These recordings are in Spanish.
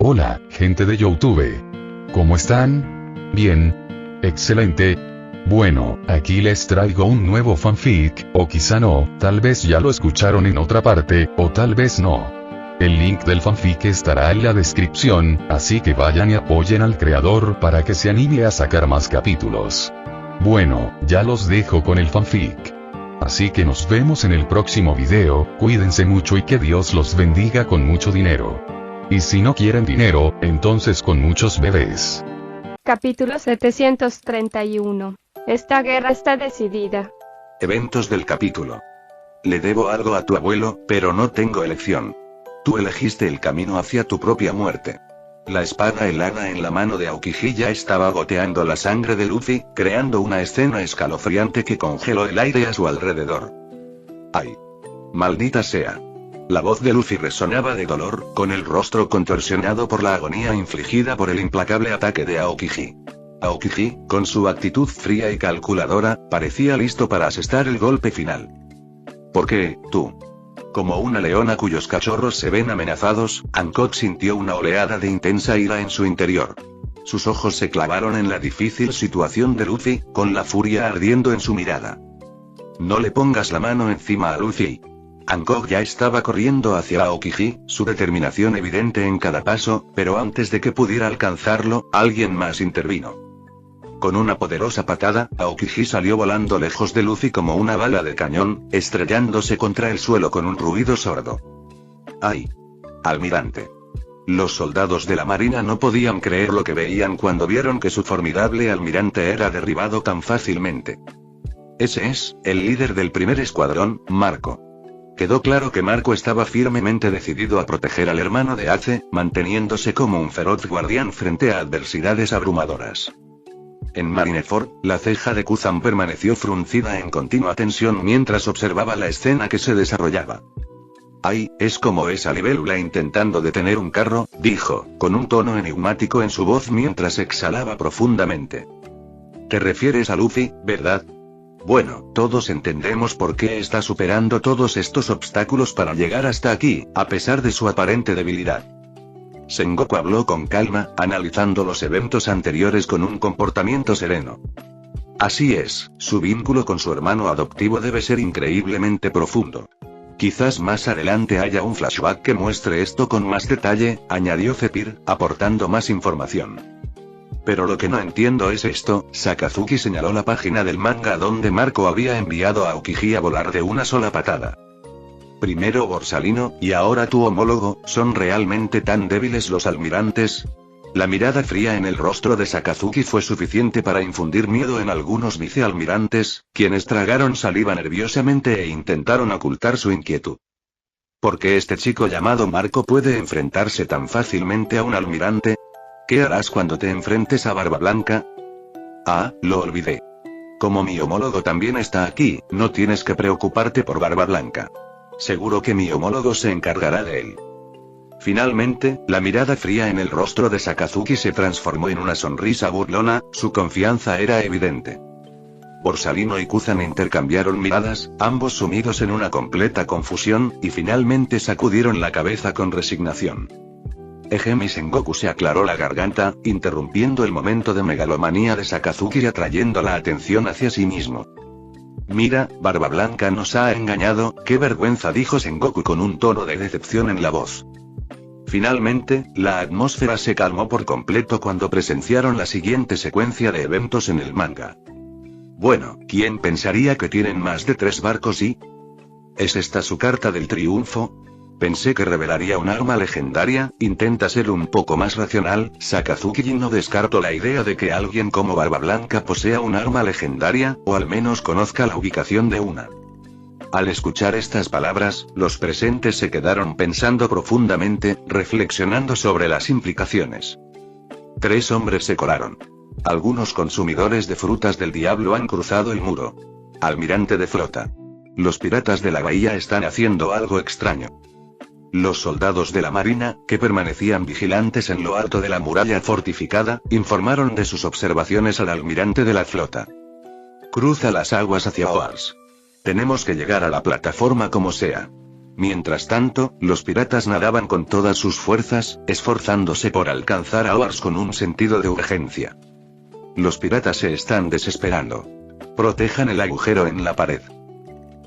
Hola, gente de YouTube. ¿Cómo están? Bien. Excelente. Bueno, aquí les traigo un nuevo fanfic, o quizá no, tal vez ya lo escucharon en otra parte, o tal vez no. El link del fanfic estará en la descripción, así que vayan y apoyen al creador para que se anime a sacar más capítulos. Bueno, ya los dejo con el fanfic. Así que nos vemos en el próximo video, cuídense mucho y que Dios los bendiga con mucho dinero. Y si no quieren dinero, entonces con muchos bebés. Capítulo 731. Esta guerra está decidida. Eventos del capítulo. Le debo algo a tu abuelo, pero no tengo elección. Tú elegiste el camino hacia tu propia muerte. La espada helada en la mano de Aokiji ya estaba goteando la sangre de Luffy, creando una escena escalofriante que congeló el aire a su alrededor. ¡Ay! ¡Maldita sea! La voz de Luffy resonaba de dolor, con el rostro contorsionado por la agonía infligida por el implacable ataque de Aokiji. Aokiji, con su actitud fría y calculadora, parecía listo para asestar el golpe final. ¿Por qué, tú? Como una leona cuyos cachorros se ven amenazados, Hancock sintió una oleada de intensa ira en su interior. Sus ojos se clavaron en la difícil situación de Luffy, con la furia ardiendo en su mirada. No le pongas la mano encima a Luffy. Hancock ya estaba corriendo hacia Aokiji, su determinación evidente en cada paso, pero antes de que pudiera alcanzarlo, alguien más intervino. Con una poderosa patada, Aokiji salió volando lejos de Luffy como una bala de cañón, estrellándose contra el suelo con un ruido sordo. ¡Ay! Almirante. Los soldados de la marina no podían creer lo que veían cuando vieron que su formidable almirante era derribado tan fácilmente. Ese es, el líder del primer escuadrón, Marco. Quedó claro que Marco estaba firmemente decidido a proteger al hermano de Ace, manteniéndose como un feroz guardián frente a adversidades abrumadoras. En Marineford, la ceja de Kuzan permaneció fruncida en continua tensión mientras observaba la escena que se desarrollaba. «Ay, es como esa libélula intentando detener un carro», dijo, con un tono enigmático en su voz mientras exhalaba profundamente. «Te refieres a Luffy, ¿verdad? Bueno, todos entendemos por qué está superando todos estos obstáculos para llegar hasta aquí, a pesar de su aparente debilidad». Sengoku habló con calma, analizando los eventos anteriores con un comportamiento sereno. Así es, su vínculo con su hermano adoptivo debe ser increíblemente profundo. Quizás más adelante haya un flashback que muestre esto con más detalle, añadió Zephyr, aportando más información. Pero lo que no entiendo es esto, Sakazuki señaló la página del manga donde Marco había enviado a Aokiji a volar de una sola patada. Primero Borsalino, y ahora tu homólogo, ¿son realmente tan débiles los almirantes? La mirada fría en el rostro de Sakazuki fue suficiente para infundir miedo en algunos vicealmirantes, quienes tragaron saliva nerviosamente e intentaron ocultar su inquietud. ¿Por qué este chico llamado Marco puede enfrentarse tan fácilmente a un almirante? ¿Qué harás cuando te enfrentes a Barba Blanca? Ah, lo olvidé. Como mi homólogo también está aquí, no tienes que preocuparte por Barba Blanca. Seguro que mi homólogo se encargará de él. Finalmente, la mirada fría en el rostro de Sakazuki se transformó en una sonrisa burlona, su confianza era evidente. Borsalino y Kuzan intercambiaron miradas, ambos sumidos en una completa confusión, y finalmente sacudieron la cabeza con resignación. Egemi Sengoku se aclaró la garganta, interrumpiendo el momento de megalomanía de Sakazuki y atrayendo la atención hacia sí mismo. Mira, Barba Blanca nos ha engañado, qué vergüenza, dijo Sengoku con un tono de decepción en la voz. Finalmente, la atmósfera se calmó por completo cuando presenciaron la siguiente secuencia de eventos en el manga. Bueno, ¿quién pensaría que tienen más de 3 barcos y...? ¿Es esta su carta del triunfo? Pensé que revelaría un arma legendaria, intenta ser un poco más racional, Sakazuki, y no descarto la idea de que alguien como Barba Blanca posea un arma legendaria, o al menos conozca la ubicación de una. Al escuchar estas palabras, los presentes se quedaron pensando profundamente, reflexionando sobre las implicaciones. 3 hombres se colaron. Algunos consumidores de frutas del diablo han cruzado el muro. Almirante de flota. Los piratas de la bahía están haciendo algo extraño. Los soldados de la marina, que permanecían vigilantes en lo alto de la muralla fortificada, informaron de sus observaciones al almirante de la flota. Cruza las aguas hacia Oars. Tenemos que llegar a la plataforma como sea. Mientras tanto, los piratas nadaban con todas sus fuerzas, esforzándose por alcanzar a Oars con un sentido de urgencia. Los piratas se están desesperando. Protejan el agujero en la pared.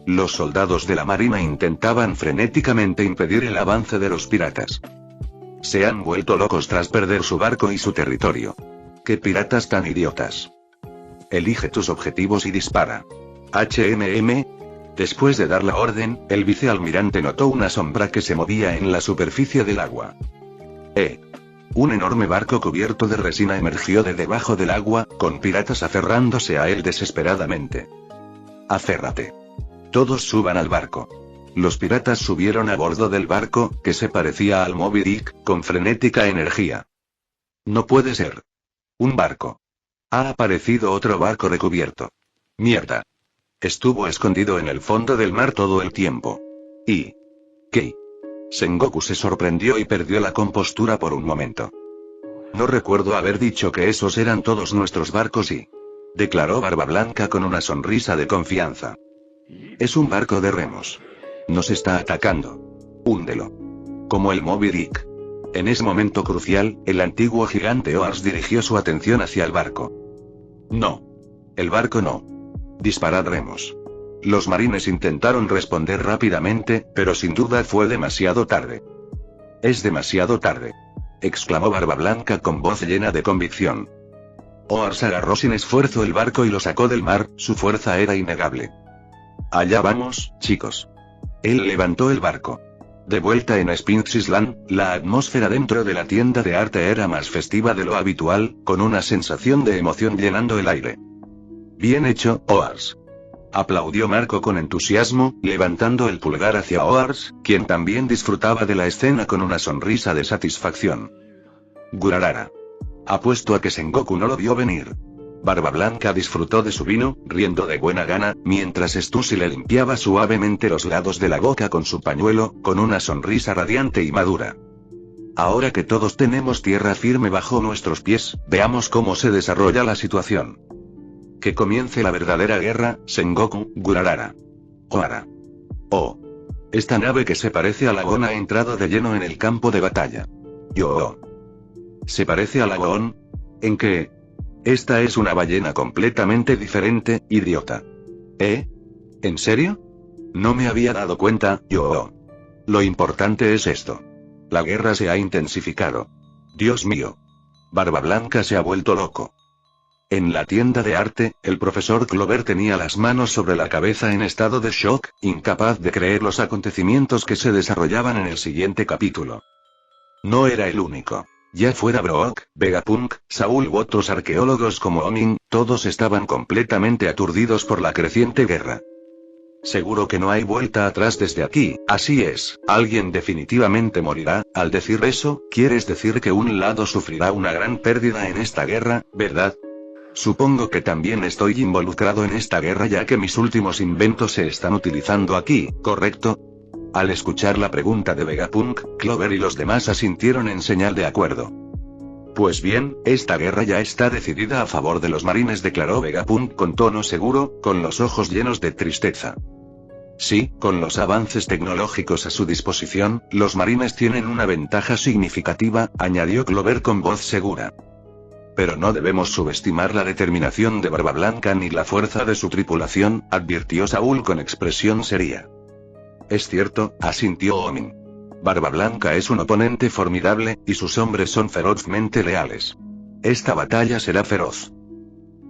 Los soldados de la marina intentaban frenéticamente impedir el avance de los piratas. Se han vuelto locos tras perder su barco y su territorio. ¡Qué piratas tan idiotas! Elige tus objetivos y dispara. HMM. Después de dar la orden, el vicealmirante notó una sombra que se movía en la superficie del agua. Un enorme barco cubierto de resina emergió de debajo del agua, con piratas aferrándose a él desesperadamente. Aférrate. Todos suban al barco. Los piratas subieron a bordo del barco, que se parecía al Moby Dick, con frenética energía. No puede ser. Un barco. Ha aparecido otro barco recubierto. Mierda. Estuvo escondido en el fondo del mar todo el tiempo. ¿Y qué? Sengoku se sorprendió y perdió la compostura por un momento. No recuerdo haber dicho que esos eran todos nuestros barcos declaró Barba Blanca con una sonrisa de confianza. Es un barco de remos. Nos está atacando. Húndelo. Como el Moby Dick. En ese momento crucial, el antiguo gigante Oars dirigió su atención hacia el barco. No. El barco no. Disparad remos. Los marines intentaron responder rápidamente, pero sin duda fue demasiado tarde. Es demasiado tarde. Exclamó Barba Blanca con voz llena de convicción. Oars agarró sin esfuerzo el barco y lo sacó del mar, su fuerza era innegable. Allá vamos, chicos. Él levantó el barco. De vuelta en Sphinx Island, la atmósfera dentro de la tienda de arte era más festiva de lo habitual, con una sensación de emoción llenando el aire. Bien hecho, Oars. Aplaudió Marco con entusiasmo, levantando el pulgar hacia Oars, quien también disfrutaba de la escena con una sonrisa de satisfacción. Gurarara. Apuesto a que Sengoku no lo vio venir. Barba Blanca disfrutó de su vino, riendo de buena gana, mientras Stussy le limpiaba suavemente los lados de la boca con su pañuelo, con una sonrisa radiante y madura. Ahora que todos tenemos tierra firme bajo nuestros pies, veamos cómo se desarrolla la situación. Que comience la verdadera guerra, Sengoku, Gurarara. Ohara. Oh. Esta nave que se parece a la Gon ha entrado de lleno en el campo de batalla. Yo. ¿Se parece a la Gon? ¿En qué? Esta es una ballena completamente diferente, idiota. ¿En serio? No me había dado cuenta, yo. Lo importante es esto. La guerra se ha intensificado. Dios mío. Barba Blanca se ha vuelto loco. En la tienda de arte, el profesor Clover tenía las manos sobre la cabeza en estado de shock, incapaz de creer los acontecimientos que se desarrollaban en el siguiente capítulo. No era el único. Ya fuera Brook, Vegapunk, Saul u otros arqueólogos como Omin, todos estaban completamente aturdidos por la creciente guerra. Seguro que no hay vuelta atrás desde aquí, así es, alguien definitivamente morirá. Al decir eso, quieres decir que un lado sufrirá una gran pérdida en esta guerra, ¿verdad? Supongo que también estoy involucrado en esta guerra ya que mis últimos inventos se están utilizando aquí, ¿correcto? Al escuchar la pregunta de Vegapunk, Clover y los demás asintieron en señal de acuerdo. Pues bien, esta guerra ya está decidida a favor de los marines, declaró Vegapunk con tono seguro, con los ojos llenos de tristeza. Sí, con los avances tecnológicos a su disposición, los marines tienen una ventaja significativa, añadió Clover con voz segura. Pero no debemos subestimar la determinación de Barba Blanca ni la fuerza de su tripulación, advirtió Saúl con expresión seria. Es cierto, asintió Omin. Barba Blanca es un oponente formidable, y sus hombres son ferozmente leales. Esta batalla será feroz.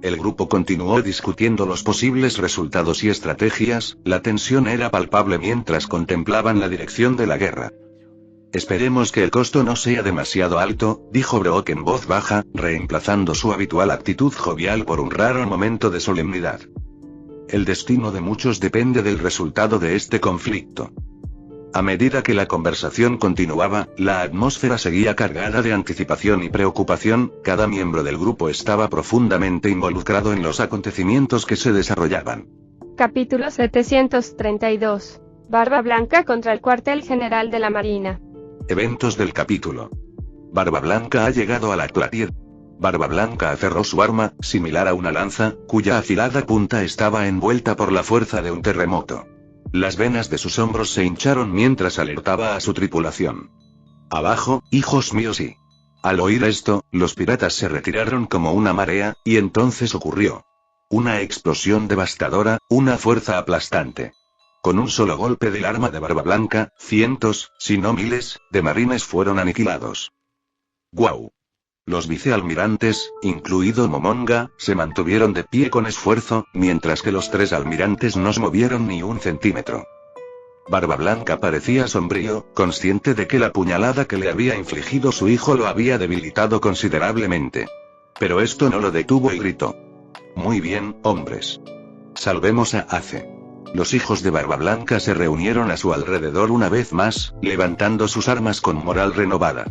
El grupo continuó discutiendo los posibles resultados y estrategias, la tensión era palpable mientras contemplaban la dirección de la guerra. Esperemos que el costo no sea demasiado alto, dijo Brook en voz baja, reemplazando su habitual actitud jovial por un raro momento de solemnidad. El destino de muchos depende del resultado de este conflicto. A medida que la conversación continuaba, la atmósfera seguía cargada de anticipación y preocupación, cada miembro del grupo estaba profundamente involucrado en los acontecimientos que se desarrollaban. Capítulo 732. Barba Blanca contra el cuartel general de la Marina. Eventos del capítulo. Barba Blanca ha llegado a la Clatier. Barba Blanca aferró su arma, similar a una lanza, cuya afilada punta estaba envuelta por la fuerza de un terremoto. Las venas de sus hombros se hincharon mientras alertaba a su tripulación. Abajo, hijos míos y... Al oír esto, los piratas se retiraron como una marea, y entonces ocurrió. Una explosión devastadora, una fuerza aplastante. Con un solo golpe del arma de Barba Blanca, cientos, si no miles, de marines fueron aniquilados. ¡Guau! Los vicealmirantes, incluido Momonga, se mantuvieron de pie con esfuerzo, mientras que los 3 almirantes no se movieron ni un centímetro. Barba Blanca parecía sombrío, consciente de que la puñalada que le había infligido su hijo lo había debilitado considerablemente. Pero esto no lo detuvo y gritó. Muy bien, hombres. Salvemos a Ace. Los hijos de Barba Blanca se reunieron a su alrededor una vez más, levantando sus armas con moral renovada.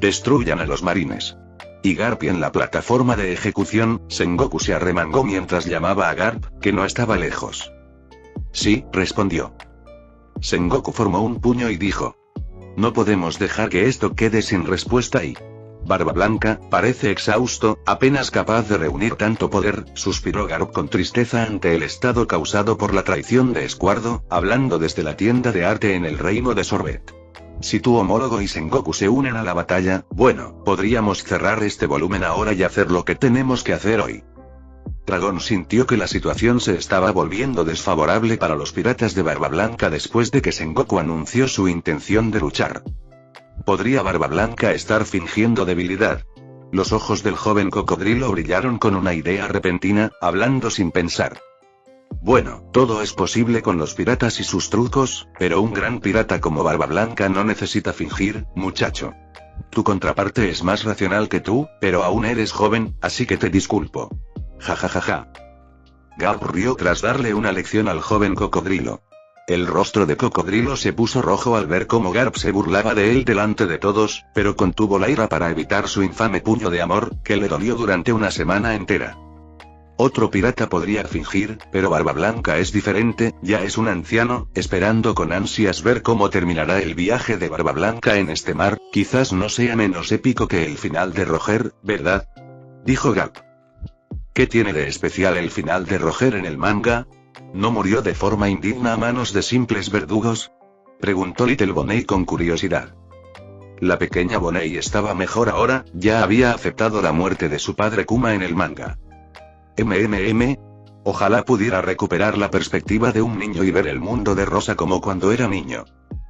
Destruyan a los marines. Y Garp en la plataforma de ejecución, Sengoku se arremangó mientras llamaba a Garp, que no estaba lejos. Sí, respondió. Sengoku formó un puño y dijo. No podemos dejar que esto quede sin respuesta y... Barba Blanca, parece exhausto, apenas capaz de reunir tanto poder, suspiró Garp con tristeza ante el estado causado por la traición de Escuardo, hablando desde la tienda de arte en el reino de Sorbet. Si tu homólogo y Sengoku se unen a la batalla, bueno, podríamos cerrar este volumen ahora y hacer lo que tenemos que hacer hoy. Dragón sintió que la situación se estaba volviendo desfavorable para los piratas de Barba Blanca después de que Sengoku anunció su intención de luchar. ¿Podría Barba Blanca estar fingiendo debilidad? Los ojos del joven cocodrilo brillaron con una idea repentina, hablando sin pensar. Bueno, todo es posible con los piratas y sus trucos, pero un gran pirata como Barba Blanca no necesita fingir, muchacho. Tu contraparte es más racional que tú, pero aún eres joven, así que te disculpo. Ja. Garp rió tras darle una lección al joven cocodrilo. El rostro de Cocodrilo se puso rojo al ver cómo Garp se burlaba de él delante de todos, pero contuvo la ira para evitar su infame puño de amor, que le dolió durante una semana entera. Otro pirata podría fingir, pero Barba Blanca es diferente, ya es un anciano, esperando con ansias ver cómo terminará el viaje de Barba Blanca en este mar, quizás no sea menos épico que el final de Roger, ¿verdad? Dijo Garp. ¿Qué tiene de especial el final de Roger en el manga? ¿No murió de forma indigna a manos de simples verdugos? Preguntó Little Bonnie con curiosidad. La pequeña Bonnie estaba mejor ahora, ya había aceptado la muerte de su padre Kuma en el manga. Ojalá pudiera recuperar la perspectiva de un niño y ver el mundo de rosa como cuando era niño.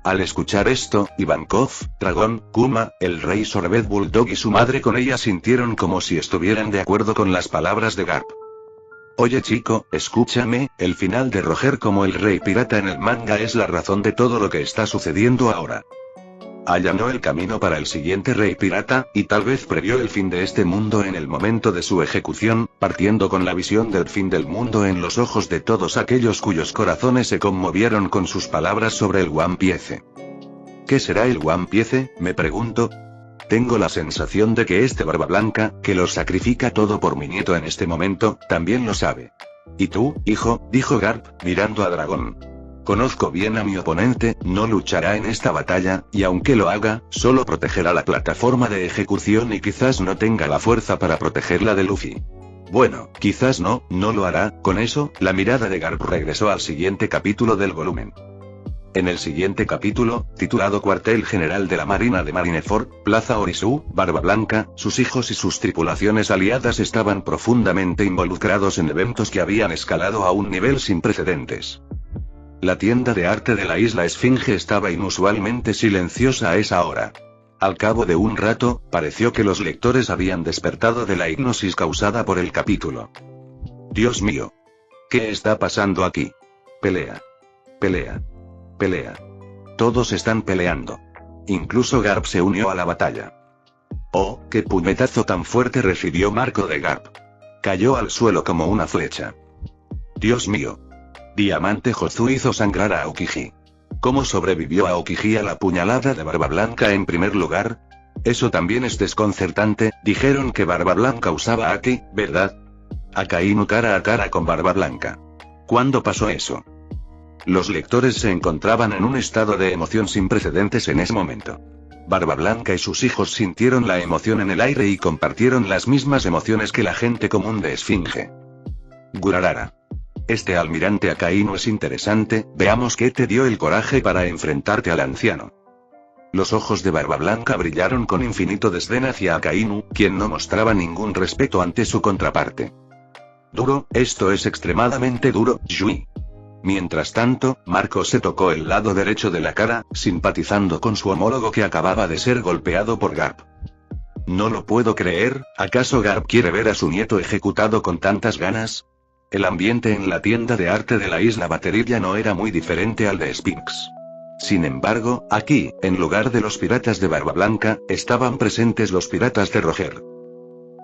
Al escuchar esto, Ivankov, Dragón, Kuma, el rey Sorbet Bulldog y su madre con ella sintieron como si estuvieran de acuerdo con las palabras de Garp. Oye chico, escúchame, el final de Roger como el rey pirata en el manga es la razón de todo lo que está sucediendo ahora. Allanó el camino para el siguiente rey pirata, y tal vez previó el fin de este mundo en el momento de su ejecución, partiendo con la visión del fin del mundo en los ojos de todos aquellos cuyos corazones se conmovieron con sus palabras sobre el One Piece. ¿Qué será el One Piece?, me pregunto. Tengo la sensación de que este Barba Blanca, que lo sacrifica todo por mi nieto en este momento, también lo sabe. ¿Y tú, hijo?, dijo Garp, mirando a Dragón. Conozco bien a mi oponente, no luchará en esta batalla, y aunque lo haga, solo protegerá la plataforma de ejecución y quizás no tenga la fuerza para protegerla de Luffy. Bueno, quizás no lo hará. Con eso, la mirada de Garp regresó al siguiente capítulo del volumen. En el siguiente capítulo, titulado Cuartel General de la Marina de Marineford, Plaza Orisu, Barba Blanca, sus hijos y sus tripulaciones aliadas estaban profundamente involucrados en eventos que habían escalado a un nivel sin precedentes. La tienda de arte de la isla Esfinge estaba inusualmente silenciosa a esa hora. Al cabo de un rato, pareció que los lectores habían despertado de la hipnosis causada por el capítulo. Dios mío. ¿Qué está pasando aquí? Pelea. Todos están peleando. Incluso Garp se unió a la batalla. Oh, qué puñetazo tan fuerte recibió Marco de Garp. Cayó al suelo como una flecha. Dios mío. Diamante Jozu hizo sangrar a Aokiji. ¿Cómo sobrevivió Aokiji a la puñalada de Barba Blanca en primer lugar? Eso también es desconcertante. Dijeron que Barba Blanca usaba Aki, ¿verdad? Akainu cara a cara con Barba Blanca. ¿Cuándo pasó eso? Los lectores se encontraban en un estado de emoción sin precedentes en ese momento. Barba Blanca y sus hijos sintieron la emoción en el aire y compartieron las mismas emociones que la gente común de Esfinge. Gurarara. este almirante Akainu es interesante, veamos qué te dio el coraje para enfrentarte al anciano. Los ojos de Barba Blanca brillaron con infinito desdén hacia Akainu, quien no mostraba ningún respeto ante su contraparte. Duro, esto es extremadamente duro, Yui. Mientras tanto, Marco se tocó el lado derecho de la cara, simpatizando con su homólogo que acababa de ser golpeado por Garp. No lo puedo creer, ¿acaso Garp quiere ver a su nieto ejecutado con tantas ganas? El ambiente en la tienda de arte de la isla Baterilla no era muy diferente al de Sphinx. Sin embargo, aquí, en lugar de los piratas de Barba Blanca, estaban presentes los piratas de Roger.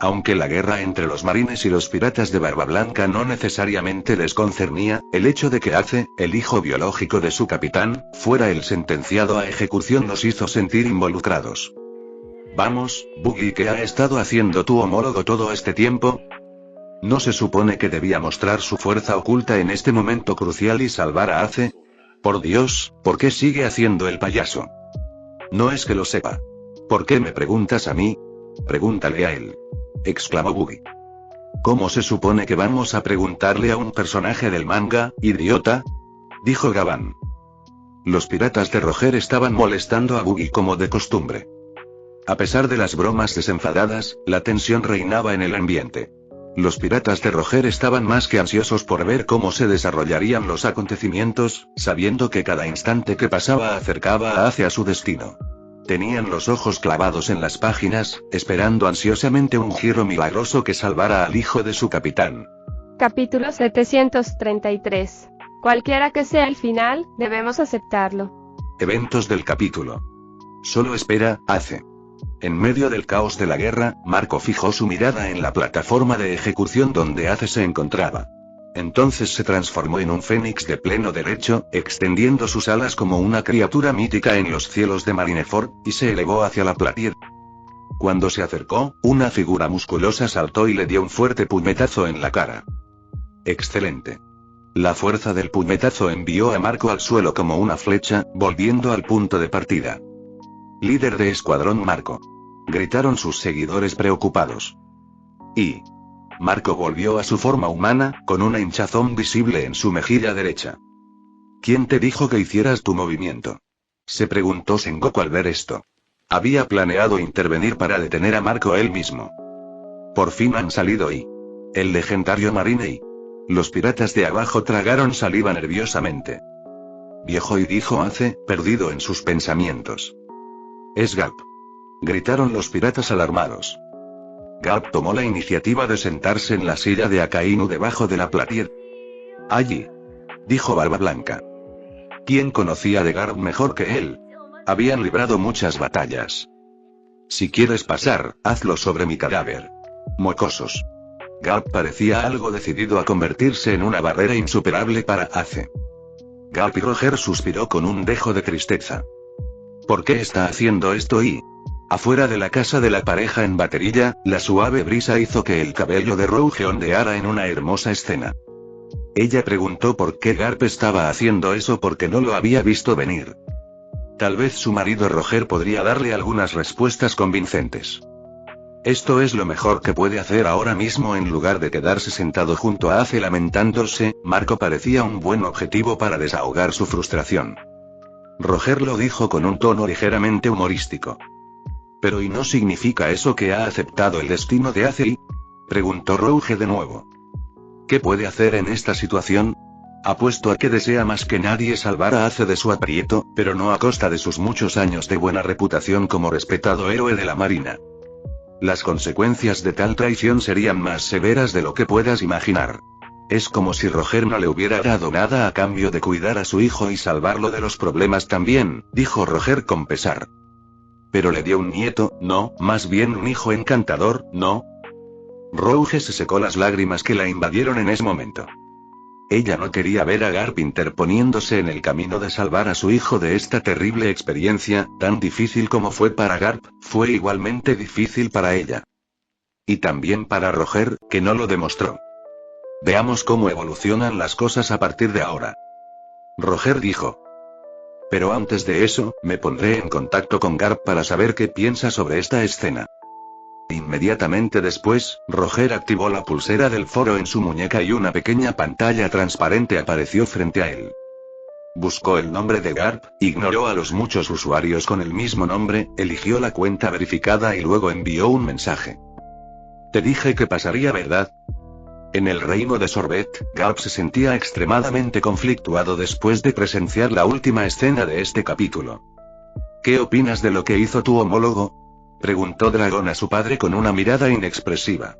Aunque la guerra entre los marines y los piratas de Barba Blanca no necesariamente les concernía, el hecho de que Ace, el hijo biológico de su capitán, fuera el sentenciado a ejecución los hizo sentir involucrados. Vamos, Buggy, ¿qué ha estado haciendo tu homólogo todo este tiempo? ¿No se supone que debía mostrar su fuerza oculta en este momento crucial y salvar a Ace? Por Dios, ¿por qué sigue haciendo el payaso? No es que lo sepa. ¿Por qué me preguntas a mí? Pregúntale a él, exclamó Buggy. ¿Cómo se supone que vamos a preguntarle a un personaje del manga, idiota? Dijo Gavan. Los piratas de Roger estaban molestando a Buggy como de costumbre. A pesar de las bromas desenfadadas, la tensión reinaba en el ambiente. Los piratas de Roger estaban más que ansiosos por ver cómo se desarrollarían los acontecimientos, sabiendo que cada instante que pasaba acercaba hacia su destino. Tenían los ojos clavados en las páginas, esperando ansiosamente un giro milagroso que salvara al hijo de su capitán. Capítulo 733. Cualquiera que sea el final, debemos aceptarlo. Eventos del capítulo. Solo espera, Ace. En medio del caos de la guerra, Marco fijó su mirada en la plataforma de ejecución donde Ace se encontraba. Entonces se transformó en un fénix de pleno derecho, extendiendo sus alas como una criatura mítica en los cielos de Marineford, y se elevó hacia la platier. Cuando se acercó, una figura musculosa saltó y le dio un fuerte puñetazo en la cara. Excelente. La fuerza del puñetazo envió a Marco al suelo como una flecha, volviendo al punto de partida. Líder de escuadrón Marco. Gritaron sus seguidores preocupados. Y Marco volvió a su forma humana, con una hinchazón visible en su mejilla derecha. ¿Quién te dijo que hicieras tu movimiento? Se preguntó Sengoku al ver esto. Había planeado intervenir para detener a Marco él mismo. Por fin han salido y el legendario marine y los piratas de abajo tragaron saliva nerviosamente. Viejo, y dijo Ace, perdido en sus pensamientos. Es Garp. Gritaron los piratas alarmados. Garp tomó la iniciativa de sentarse en la silla de Akainu debajo de la platier. Allí, dijo Barba Blanca. ¿Quién conocía de Garp mejor que él? Habían librado muchas batallas. Si quieres pasar, hazlo sobre mi cadáver. Mocosos. Garp parecía algo decidido a convertirse en una barrera insuperable para Ace. Garp y Roger suspiró con un dejo de tristeza. ¿Por qué está haciendo esto? Y afuera de la casa de la pareja en Baterilla, la suave brisa hizo que el cabello de Rouge ondeara en una hermosa escena. Ella preguntó por qué Garp estaba haciendo eso porque no lo había visto venir. Tal vez su marido Roger podría darle algunas respuestas convincentes. Esto es lo mejor que puede hacer ahora mismo en lugar de quedarse sentado junto a Ace lamentándose. Marco parecía un buen objetivo para desahogar su frustración. Roger lo dijo con un tono ligeramente humorístico. ¿Pero y no significa eso que ha aceptado el destino de Ace? Preguntó Rouge de nuevo. ¿Qué puede hacer en esta situación? Apuesto a que desea más que nadie salvar a Ace de su aprieto, pero no a costa de sus muchos años de buena reputación como respetado héroe de la marina. Las consecuencias de tal traición serían más severas de lo que puedas imaginar. Es como si Roger no le hubiera dado nada a cambio de cuidar a su hijo y salvarlo de los problemas también, dijo Roger con pesar. Pero le dio un nieto, ¿no? Más bien un hijo encantador, ¿no? Rouge se secó las lágrimas que la invadieron en ese momento. Ella no quería ver a Garp interponiéndose en el camino de salvar a su hijo de esta terrible experiencia, tan difícil como fue para Garp, fue igualmente difícil para ella. Y también para Roger, que no lo demostró. Veamos cómo evolucionan las cosas a partir de ahora. Roger dijo. Pero antes de eso, me pondré en contacto con Garp para saber qué piensa sobre esta escena. Inmediatamente después, Roger activó la pulsera del foro en su muñeca y una pequeña pantalla transparente apareció frente a él. Buscó el nombre de Garp, ignoró a los muchos usuarios con el mismo nombre, eligió la cuenta verificada y luego envió un mensaje. Te dije que pasaría, ¿verdad? En el reino de Sorbet, Garp se sentía extremadamente conflictuado después de presenciar la última escena de este capítulo. ¿Qué opinas de lo que hizo tu homólogo?, preguntó Dragón a su padre con una mirada inexpresiva.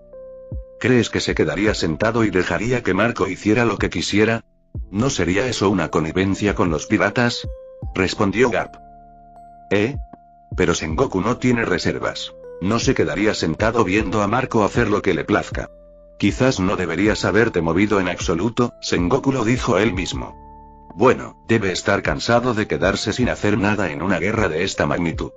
¿Crees que se quedaría sentado y dejaría que Marco hiciera lo que quisiera? ¿No sería eso una connivencia con los piratas?, respondió Garp. Pero Sengoku no tiene reservas. No se quedaría sentado viendo a Marco hacer lo que le plazca. Quizás no deberías haberte movido en absoluto, Sengoku lo dijo él mismo. Bueno, debe estar cansado de quedarse sin hacer nada en una guerra de esta magnitud.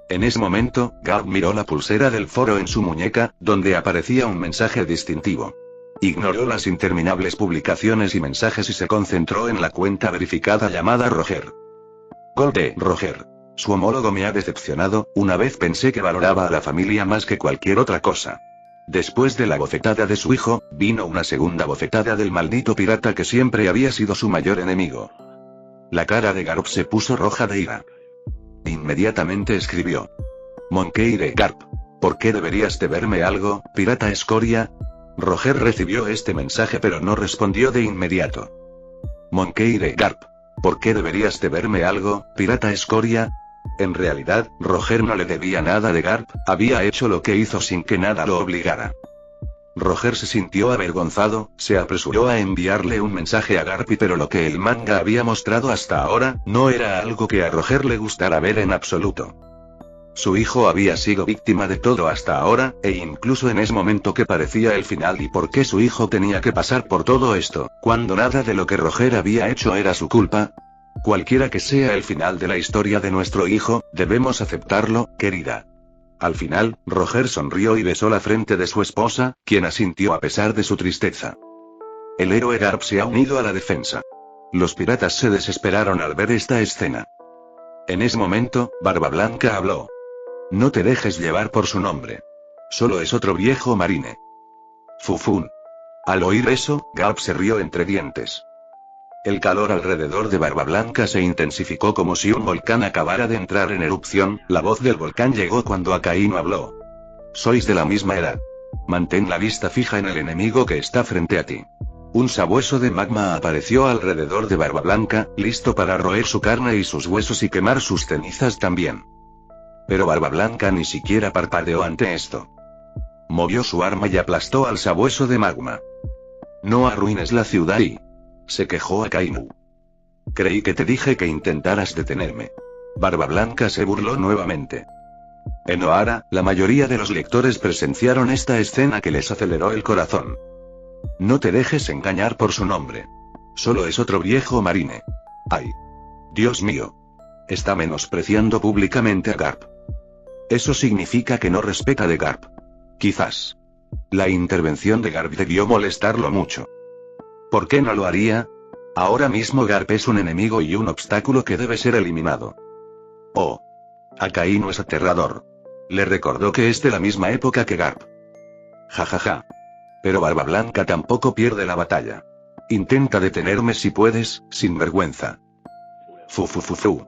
En ese momento, Garp miró la pulsera del foro en su muñeca, donde aparecía un mensaje distintivo. Ignoró las interminables publicaciones y mensajes y se concentró en la cuenta verificada llamada Roger. Gol de Roger. Su homólogo me ha decepcionado, una vez pensé que valoraba a la familia más que cualquier otra cosa. Después de la bofetada de su hijo, vino una segunda bofetada del maldito pirata que siempre había sido su mayor enemigo. La cara de Garp se puso roja de ira. Inmediatamente escribió. Monkey de Garp. ¿Por qué deberías deberme algo, pirata escoria? Roger recibió este mensaje pero no respondió de inmediato. Monkey de Garp. ¿Por qué deberías deberme algo, pirata escoria? En realidad, Roger no le debía nada de Garp, había hecho lo que hizo sin que nada lo obligara. Roger se sintió avergonzado, se apresuró a enviarle un mensaje a Garp, pero lo que el manga había mostrado hasta ahora, no era algo que a Roger le gustara ver en absoluto. Su hijo había sido víctima de todo hasta ahora, e incluso en ese momento que parecía el final. ¿Y por qué su hijo tenía que pasar por todo esto, cuando nada de lo que Roger había hecho era su culpa? Cualquiera que sea el final de la historia de nuestro hijo, debemos aceptarlo, querida. Al final, Roger sonrió y besó la frente de su esposa, quien asintió a pesar de su tristeza. El héroe Garp se ha unido a la defensa. Los piratas se desesperaron al ver esta escena. En ese momento, Barba Blanca habló. No te dejes llevar por su nombre. Solo es otro viejo marine. Fufún. Al oír eso, Garp se rió entre dientes. El calor alrededor de Barba Blanca se intensificó como si un volcán acabara de entrar en erupción. La voz del volcán llegó cuando Akainu habló. Sois de la misma edad. Mantén la vista fija en el enemigo que está frente a ti. Un sabueso de magma apareció alrededor de Barba Blanca, listo para roer su carne y sus huesos y quemar sus cenizas también. Pero Barba Blanca ni siquiera parpadeó ante esto. Movió su arma y aplastó al sabueso de magma. No arruines la ciudad se quejó Akainu. Creí que te dije que intentaras detenerme. Barba Blanca se burló nuevamente. En Ohara, la mayoría de los lectores presenciaron esta escena que les aceleró el corazón. No te dejes engañar por su nombre. Solo es otro viejo marine. ¡Ay! Dios mío. Está menospreciando públicamente a Garp. Eso significa que no respeta de Garp. Quizás. La intervención de Garp debió molestarlo mucho. ¿Por qué no lo haría? Ahora mismo Garp es un enemigo y un obstáculo que debe ser eliminado. Oh. Akainu es aterrador. Le recordó que es de la misma época que Garp. Jajaja. Pero Barba Blanca tampoco pierde la batalla. Intenta detenerme si puedes, sin vergüenza. Fufufufu.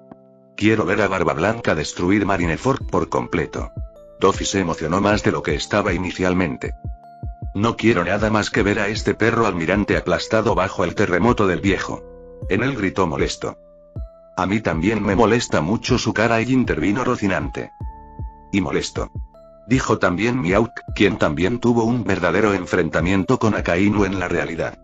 Quiero ver a Barba Blanca destruir Marineford por completo. Doffy se emocionó más de lo que estaba inicialmente. No quiero nada más que ver a este perro almirante aplastado bajo el terremoto del viejo. En él gritó molesto. A mí también me molesta mucho su cara y intervino Rocinante. Y molesto. Dijo también Miauk, quien también tuvo un verdadero enfrentamiento con Akainu en la realidad.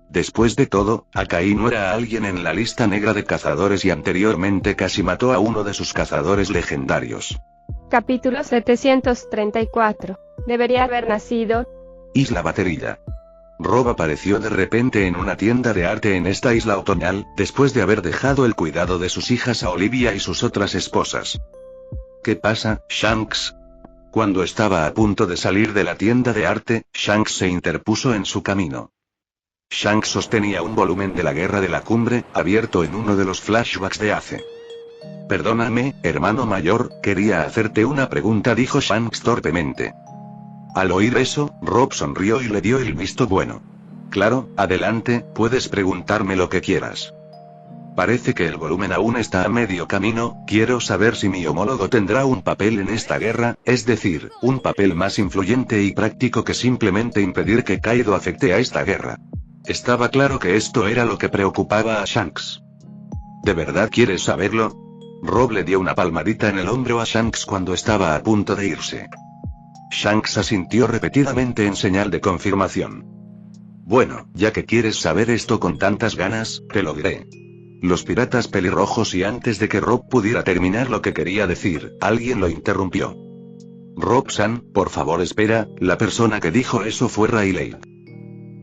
Después de todo, Akainu era alguien en la lista negra de cazadores y anteriormente casi mató a uno de sus cazadores legendarios. Capítulo 734. Debería haber nacido. Isla Baterilla. Rob apareció de repente en una tienda de arte en esta isla otoñal, después de haber dejado el cuidado de sus hijas a Olivia y sus otras esposas. ¿Qué pasa, Shanks? Cuando estaba a punto de salir de la tienda de arte, Shanks se interpuso en su camino. Shanks sostenía un volumen de la Guerra de la Cumbre, abierto en uno de los flashbacks de Ace. Perdóname, hermano mayor, quería hacerte una pregunta, dijo Shanks torpemente. Al oír eso, Rob sonrió y le dio el visto bueno. Claro, adelante, puedes preguntarme lo que quieras. Parece que el volumen aún está a medio camino, quiero saber si mi homólogo tendrá un papel en esta guerra, es decir, un papel más influyente y práctico que simplemente impedir que Kaido afecte a esta guerra. Estaba claro que esto era lo que preocupaba a Shanks. ¿De verdad quieres saberlo? Rob le dio una palmadita en el hombro a Shanks cuando estaba a punto de irse. Shanks asintió repetidamente en señal de confirmación. Bueno, ya que quieres saber esto con tantas ganas, te lo diré. Los piratas pelirrojos. Y antes de que Rob pudiera terminar lo que quería decir, alguien lo interrumpió. Rob-san, por favor espera, la persona que dijo eso fue Rayleigh.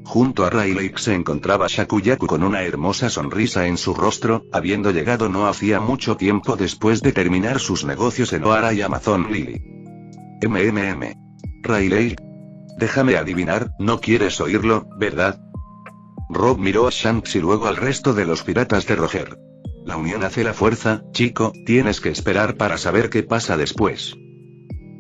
Junto a Rayleigh se encontraba Shakuyaku con una hermosa sonrisa en su rostro, habiendo llegado no hacía mucho tiempo después de terminar sus negocios en Ohara y Amazon Lily. Rayleigh. Déjame adivinar, no quieres oírlo, ¿verdad? Rob miró a Shanks y luego al resto de los piratas de Roger. La unión hace la fuerza, chico, tienes que esperar para saber qué pasa después.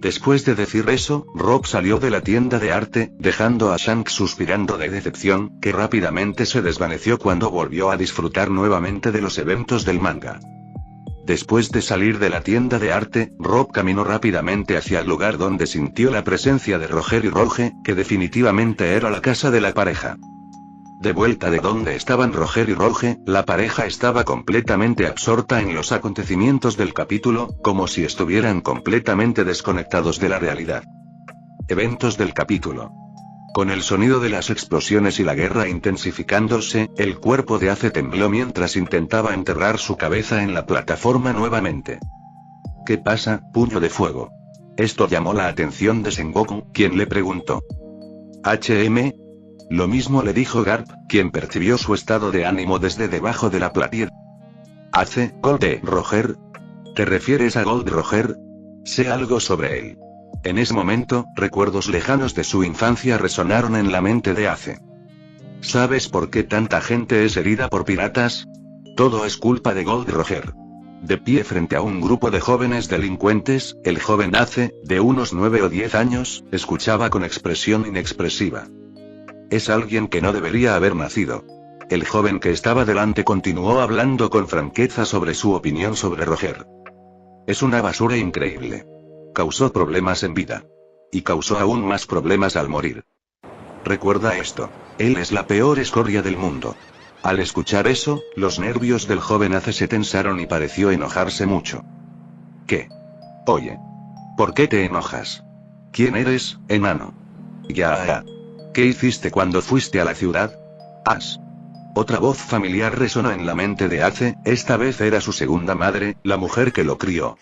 Después de decir eso, Rob salió de la tienda de arte, dejando a Shanks suspirando de decepción, que rápidamente se desvaneció cuando volvió a disfrutar nuevamente de los eventos del manga. Después de salir de la tienda de arte, Rob caminó rápidamente hacia el lugar donde sintió la presencia de Roger y Rouge, que definitivamente era la casa de la pareja. De vuelta de donde estaban Roger y Rouge, la pareja estaba completamente absorta en los acontecimientos del capítulo, como si estuvieran completamente desconectados de la realidad. Eventos del capítulo. Con el sonido de las explosiones y la guerra intensificándose, el cuerpo de Ace tembló mientras intentaba enterrar su cabeza en la plataforma nuevamente. ¿Qué pasa, puño de fuego? Esto llamó la atención de Sengoku, quien le preguntó. ¿HM? Lo mismo le dijo Garp, quien percibió su estado de ánimo desde debajo de la platier. ¿Ace, Gold de Roger? ¿Te refieres a Gold Roger? Sé algo sobre él. En ese momento, recuerdos lejanos de su infancia resonaron en la mente de Ace. ¿Sabes por qué tanta gente es herida por piratas? Todo es culpa de Gold Roger. De pie frente a un grupo de jóvenes delincuentes, el joven Ace, de unos 9 o 10 años, escuchaba con expresión inexpresiva. Es alguien que no debería haber nacido. El joven que estaba delante continuó hablando con franqueza sobre su opinión sobre Roger. Es una basura increíble. Causó problemas en vida. Y causó aún más problemas al morir. Recuerda esto. Él es la peor escoria del mundo. Al escuchar eso, los nervios del joven Ace se tensaron y pareció enojarse mucho. ¿Qué? Oye. ¿Por qué te enojas? ¿Quién eres, enano? Ya. ¿Qué hiciste cuando fuiste a la ciudad? Otra voz familiar resonó en la mente de Ace, esta vez era su segunda madre, la mujer que lo crió.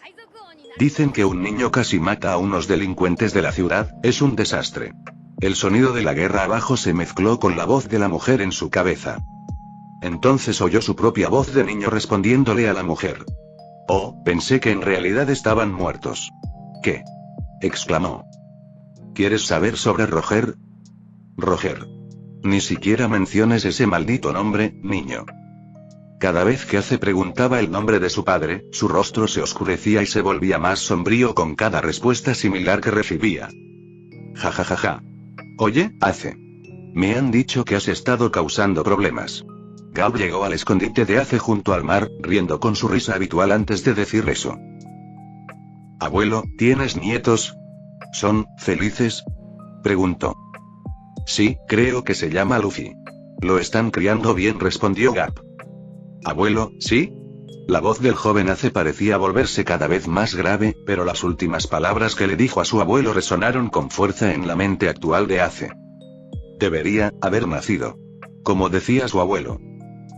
Dicen que un niño casi mata a unos delincuentes de la ciudad, es un desastre. El sonido de la guerra abajo se mezcló con la voz de la mujer en su cabeza. Entonces oyó su propia voz de niño respondiéndole a la mujer. Oh, pensé que en realidad estaban muertos. ¿Qué? Exclamó. ¿Quieres saber sobre Roger? Roger. Ni siquiera menciones ese maldito nombre, niño. Cada vez que Ace preguntaba el nombre de su padre, su rostro se oscurecía y se volvía más sombrío con cada respuesta similar que recibía. Ja. Oye, Ace. Me han dicho que has estado causando problemas. Gab llegó al escondite de Ace junto al mar, riendo con su risa habitual antes de decir eso. Abuelo, ¿tienes nietos? ¿Son felices? Preguntó. Sí, creo que se llama Luffy. Lo están criando bien, respondió Gap. Abuelo, ¿sí? La voz del joven Ace parecía volverse cada vez más grave, pero las últimas palabras que le dijo a su abuelo resonaron con fuerza en la mente actual de Ace. Debería haber nacido. Como decía su abuelo.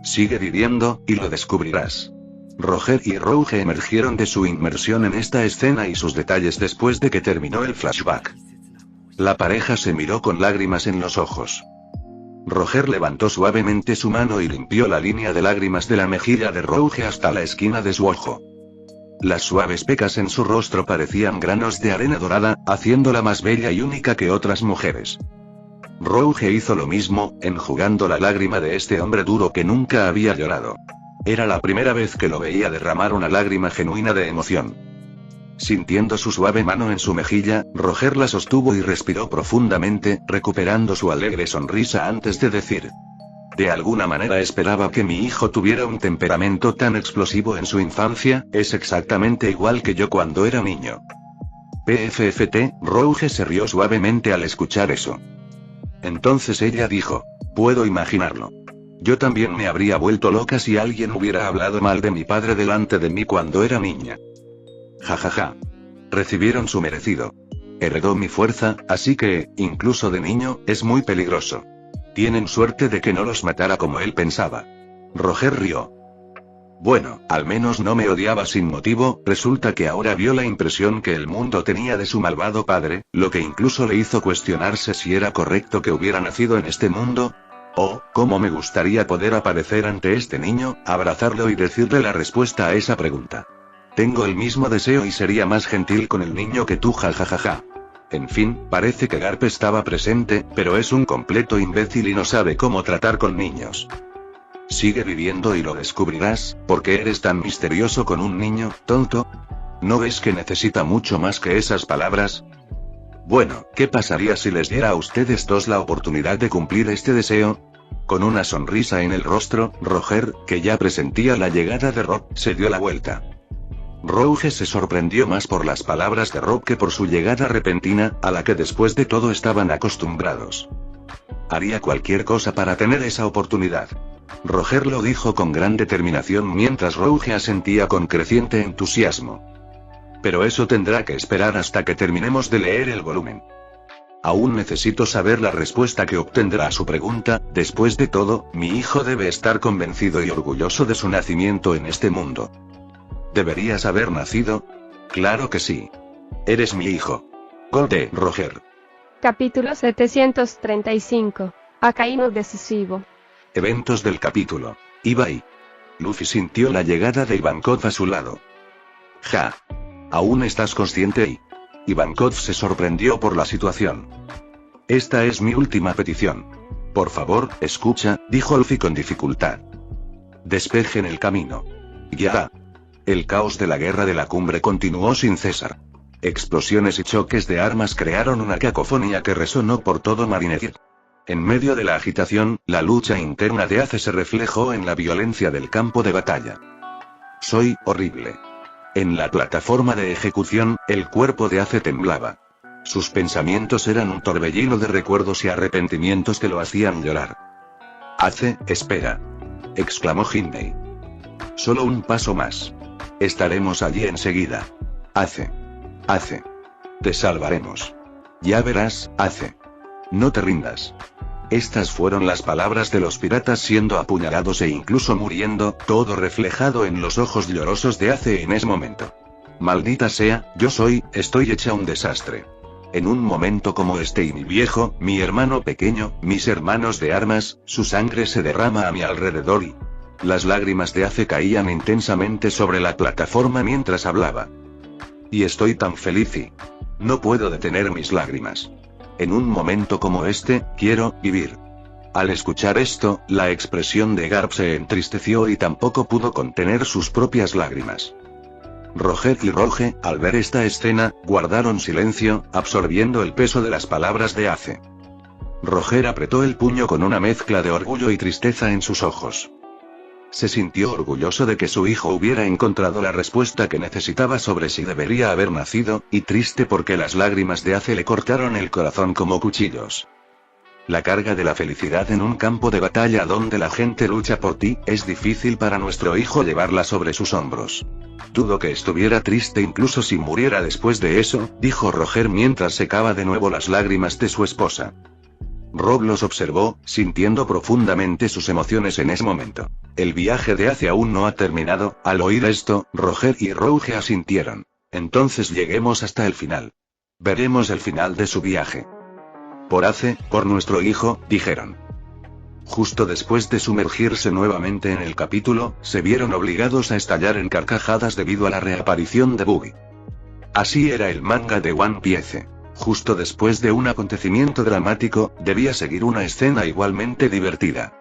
Sigue viviendo, y lo descubrirás. Roger y Rouge emergieron de su inmersión en esta escena y sus detalles después de que terminó el flashback. La pareja se miró con lágrimas en los ojos. Roger levantó suavemente su mano y limpió la línea de lágrimas de la mejilla de Rouge hasta la esquina de su ojo. Las suaves pecas en su rostro parecían granos de arena dorada, haciéndola más bella y única que otras mujeres. Rouge hizo lo mismo, enjugando la lágrima de este hombre duro que nunca había llorado. Era la primera vez que lo veía derramar una lágrima genuina de emoción. Sintiendo su suave mano en su mejilla, Roger la sostuvo y respiró profundamente, recuperando su alegre sonrisa antes de decir: de alguna manera esperaba que mi hijo tuviera un temperamento tan explosivo en su infancia, es exactamente igual que yo cuando era niño. PFFT, Rouge se rió suavemente al escuchar eso. Entonces ella dijo: puedo imaginarlo. Yo también me habría vuelto loca si alguien hubiera hablado mal de mi padre delante de mí cuando era niña. Jajaja. Recibieron su merecido. Heredó mi fuerza, así que, incluso de niño, es muy peligroso. Tienen suerte de que no los matara como él pensaba. Roger rió. Bueno, al menos no me odiaba sin motivo, resulta que ahora vio la impresión que el mundo tenía de su malvado padre, lo que incluso le hizo cuestionarse si era correcto que hubiera nacido en este mundo. Oh, cómo me gustaría poder aparecer ante este niño, abrazarlo y decirle la respuesta a esa pregunta. Tengo el mismo deseo y sería más gentil con el niño que tú, jajajaja. En fin, parece que Garp estaba presente, pero es un completo imbécil y no sabe cómo tratar con niños. Sigue viviendo y lo descubrirás, porque eres tan misterioso con un niño, tonto. ¿No ves que necesita mucho más que esas palabras? Bueno, ¿qué pasaría si les diera a ustedes dos la oportunidad de cumplir este deseo? Con una sonrisa en el rostro, Roger, que ya presentía la llegada de Rob, se dio la vuelta. Rouge se sorprendió más por las palabras de Rob que por su llegada repentina, a la que después de todo estaban acostumbrados. Haría cualquier cosa para tener esa oportunidad. Roger lo dijo con gran determinación mientras Rouge asentía con creciente entusiasmo. Pero eso tendrá que esperar hasta que terminemos de leer el volumen. Aún necesito saber la respuesta que obtendrá a su pregunta. Después de todo, mi hijo debe estar convencido y orgulloso de su nacimiento en este mundo. ¿Deberías haber nacido? Claro que sí. Eres mi hijo. Gol de Roger. Capítulo 735. Akainu decisivo. Eventos del capítulo. Ibai. Luffy sintió la llegada de Ivankov a su lado. Ja. ¿Aún estás consciente? Ivankov se sorprendió por la situación. Esta es mi última petición. Por favor, escucha, dijo Luffy con dificultad. Despejen el camino. Ya. El caos de la guerra de la cumbre continuó sin cesar. Explosiones y choques de armas crearon una cacofonía que resonó por todo Marineford. En medio de la agitación, la lucha interna de Ace se reflejó en la violencia del campo de batalla. Soy horrible. En la plataforma de ejecución, el cuerpo de Ace temblaba. Sus pensamientos eran un torbellino de recuerdos y arrepentimientos que lo hacían llorar. Ace, espera. Exclamó Hindley. Solo un paso más. Estaremos allí enseguida. Ace. Ace. Te salvaremos. Ya verás, Ace. No te rindas. Estas fueron las palabras de los piratas siendo apuñalados e incluso muriendo, todo reflejado en los ojos llorosos de Ace en ese momento. Maldita sea, estoy hecha un desastre. En un momento como este y mi viejo, mi hermano pequeño, mis hermanos de armas, su sangre se derrama a mi alrededor y... Las lágrimas de Ace caían intensamente sobre la plataforma mientras hablaba. Y estoy tan feliz y... no puedo detener mis lágrimas. En un momento como este, quiero vivir. Al escuchar esto, la expresión de Garp se entristeció y tampoco pudo contener sus propias lágrimas. Roger y Rouge, al ver esta escena, guardaron silencio, absorbiendo el peso de las palabras de Ace. Roger apretó el puño con una mezcla de orgullo y tristeza en sus ojos. Se sintió orgulloso de que su hijo hubiera encontrado la respuesta que necesitaba sobre si debería haber nacido, y triste porque las lágrimas de Ace le cortaron el corazón como cuchillos. La carga de la felicidad en un campo de batalla donde la gente lucha por ti, es difícil para nuestro hijo llevarla sobre sus hombros. Dudo que estuviera triste incluso si muriera después de eso, dijo Roger mientras secaba de nuevo las lágrimas de su esposa. Rob los observó, sintiendo profundamente sus emociones en ese momento. El viaje de Ace aún no ha terminado. Al oír esto, Roger y Rouge asintieron. Entonces lleguemos hasta el final. Veremos el final de su viaje. Por Ace, por nuestro hijo, dijeron. Justo después de sumergirse nuevamente en el capítulo, se vieron obligados a estallar en carcajadas debido a la reaparición de Buggy. Así era el manga de One Piece. Justo después de un acontecimiento dramático, debía seguir una escena igualmente divertida.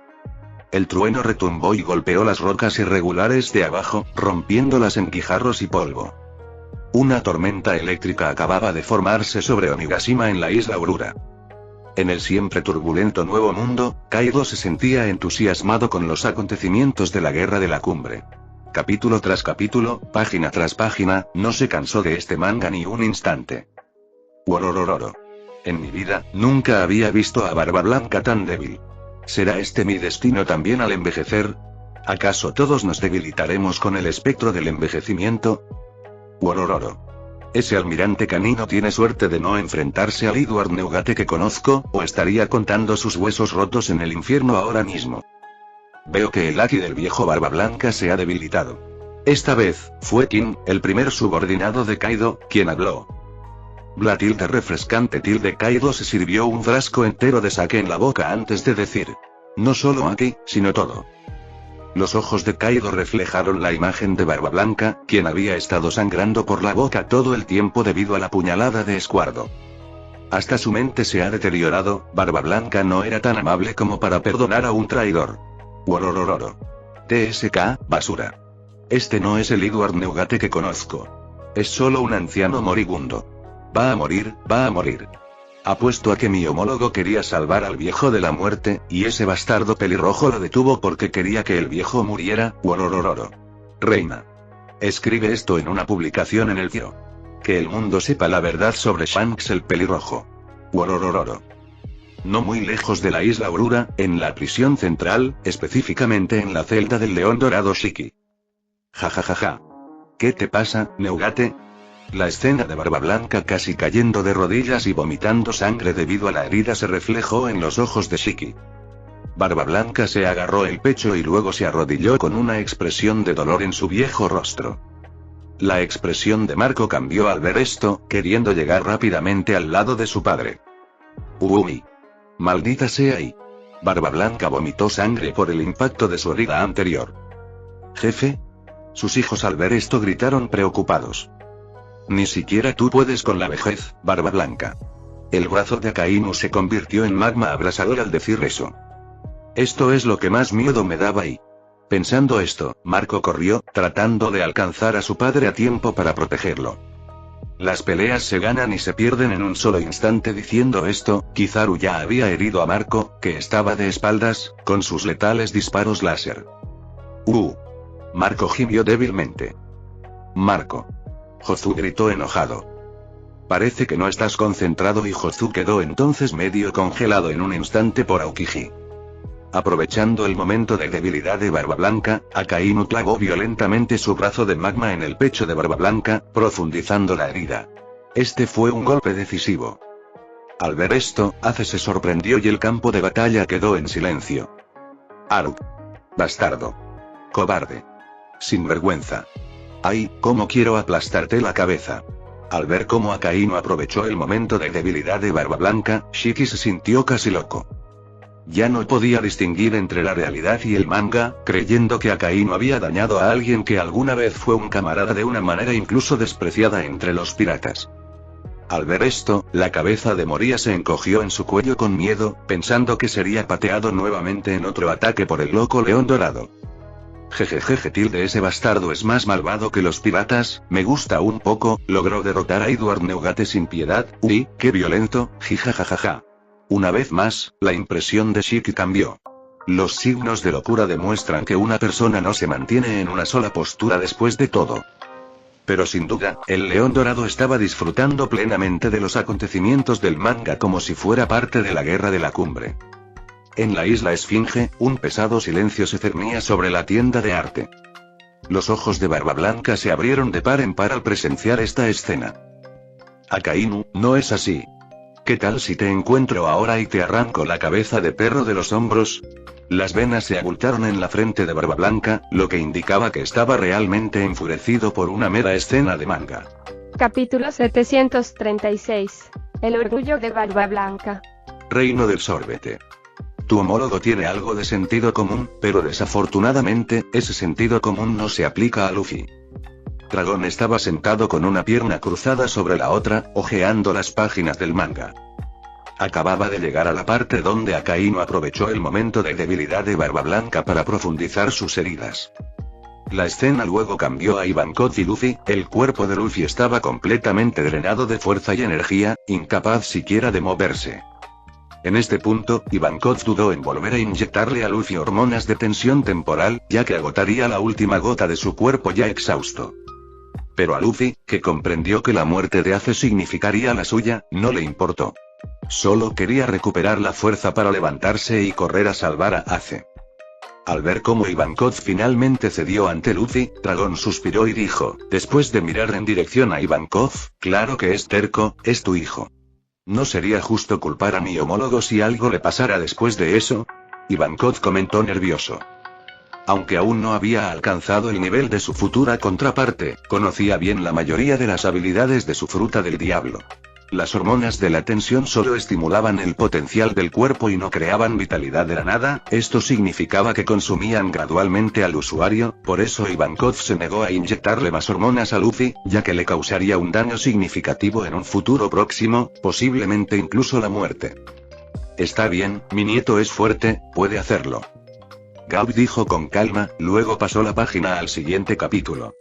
El trueno retumbó y golpeó las rocas irregulares de abajo, rompiéndolas en guijarros y polvo. Una tormenta eléctrica acababa de formarse sobre Onigashima en la isla Aurora. En el siempre turbulento Nuevo Mundo, Kaido se sentía entusiasmado con los acontecimientos de la Guerra de la Cumbre. Capítulo tras capítulo, página tras página, no se cansó de este manga ni un instante. Wororororo. En mi vida, nunca había visto a Barba Blanca tan débil. ¿Será este mi destino también al envejecer? ¿Acaso todos nos debilitaremos con el espectro del envejecimiento? Worororo. Ese almirante canino tiene suerte de no enfrentarse al Edward Neugate que conozco, o estaría contando sus huesos rotos en el infierno ahora mismo. Veo que el Aki del viejo Barba Blanca se ha debilitado. Esta vez, fue King, el primer subordinado de Kaido, quien habló. Bla tilde refrescante tilde Kaido se sirvió un frasco entero de sake en la boca antes de decir. No solo Aki, sino todo. Los ojos de Kaido reflejaron la imagen de Barba Blanca, quien había estado sangrando por la boca todo el tiempo debido a la puñalada de Escuardo. Hasta su mente se ha deteriorado, Barba Blanca no era tan amable como para perdonar a un traidor. Wororororo. TSK, basura. Este no es el Edward Neugate que conozco. Es solo un anciano moribundo. Va a morir, va a morir. Apuesto a que mi homólogo quería salvar al viejo de la muerte, y ese bastardo pelirrojo lo detuvo porque quería que el viejo muriera. Wororororo. Reina. Escribe esto en una publicación en el Kyo. Que el mundo sepa la verdad sobre Shanks el pelirrojo. Wororororo. No muy lejos de la isla Aurora, en la prisión central, específicamente en la celda del león dorado Shiki. Jajajaja. ¿Qué te pasa, Neugate? La escena de Barba Blanca casi cayendo de rodillas y vomitando sangre debido a la herida se reflejó en los ojos de Shiki. Barba Blanca se agarró el pecho y luego se arrodilló con una expresión de dolor en su viejo rostro. La expresión de Marco cambió al ver esto, queriendo llegar rápidamente al lado de su padre. Uumi. Maldita sea y. Barba Blanca vomitó sangre por el impacto de su herida anterior. Jefe. Sus hijos al ver esto gritaron preocupados. Ni siquiera tú puedes con la vejez, Barba Blanca. El brazo de Akainu se convirtió en magma abrasador al decir eso. Esto es lo que más miedo me daba y. Pensando esto, Marco corrió, tratando de alcanzar a su padre a tiempo para protegerlo. Las peleas se ganan y se pierden en un solo instante. Diciendo esto, Kizaru ya había herido a Marco, que estaba de espaldas, con sus letales disparos láser. Marco gimió débilmente. Marco. Jozu gritó enojado. Parece que no estás concentrado y Jozu quedó entonces medio congelado en un instante por Aokiji. Aprovechando el momento de debilidad de Barba Blanca, Akainu clavó violentamente su brazo de magma en el pecho de Barba Blanca, profundizando la herida. Este fue un golpe decisivo. Al ver esto, Ace se sorprendió y el campo de batalla quedó en silencio. Aruk. Bastardo. Cobarde. Sinvergüenza. ¡Ay, cómo quiero aplastarte la cabeza! Al ver cómo Akainu aprovechó el momento de debilidad de Barba Blanca, Shiki se sintió casi loco. Ya no podía distinguir entre la realidad y el manga, creyendo que Akainu había dañado a alguien que alguna vez fue un camarada de una manera incluso despreciada entre los piratas. Al ver esto, la cabeza de Moria se encogió en su cuello con miedo, pensando que sería pateado nuevamente en otro ataque por el loco león dorado. Jejejeje tilde ese bastardo es más malvado que los piratas, me gusta un poco, logró derrotar a Edward Neugate sin piedad, uy, qué violento, jijajajaja. Una vez más, la impresión de Shiki cambió. Los signos de locura demuestran que una persona no se mantiene en una sola postura después de todo. Pero sin duda, el león dorado estaba disfrutando plenamente de los acontecimientos del manga como si fuera parte de la guerra de la cumbre. En la isla Esfinge, un pesado silencio se cernía sobre la tienda de arte. Los ojos de Barba Blanca se abrieron de par en par al presenciar esta escena. Akainu, no es así. ¿Qué tal si te encuentro ahora y te arranco la cabeza de perro de los hombros? Las venas se abultaron en la frente de Barba Blanca, lo que indicaba que estaba realmente enfurecido por una mera escena de manga. Capítulo 736. El orgullo de Barba Blanca. Reino del sorbete. Tu homólogo tiene algo de sentido común, pero desafortunadamente, ese sentido común no se aplica a Luffy. Dragón estaba sentado con una pierna cruzada sobre la otra, hojeando las páginas del manga. Acababa de llegar a la parte donde Akainu aprovechó el momento de debilidad de Barba Blanca para profundizar sus heridas. La escena luego cambió a Ivankov y Luffy. El cuerpo de Luffy estaba completamente drenado de fuerza y energía, incapaz siquiera de moverse. En este punto, Ivankov dudó en volver a inyectarle a Luffy hormonas de tensión temporal, ya que agotaría la última gota de su cuerpo ya exhausto. Pero a Luffy, que comprendió que la muerte de Ace significaría la suya, no le importó. Solo quería recuperar la fuerza para levantarse y correr a salvar a Ace. Al ver cómo Ivankov finalmente cedió ante Luffy, Dragon suspiró y dijo, después de mirar en dirección a Ivankov, claro que es terco, es tu hijo. ¿No sería justo culpar a mi homólogo si algo le pasara después de eso? Ivankov comentó nervioso. Aunque aún no había alcanzado el nivel de su futura contraparte, conocía bien la mayoría de las habilidades de su fruta del diablo. Las hormonas de la tensión solo estimulaban el potencial del cuerpo y no creaban vitalidad de la nada. Esto significaba que consumían gradualmente al usuario, por eso Ivankov se negó a inyectarle más hormonas a Luffy, ya que le causaría un daño significativo en un futuro próximo, posiblemente incluso la muerte. Está bien, mi nieto es fuerte, puede hacerlo. Garp dijo con calma, luego pasó la página al siguiente capítulo.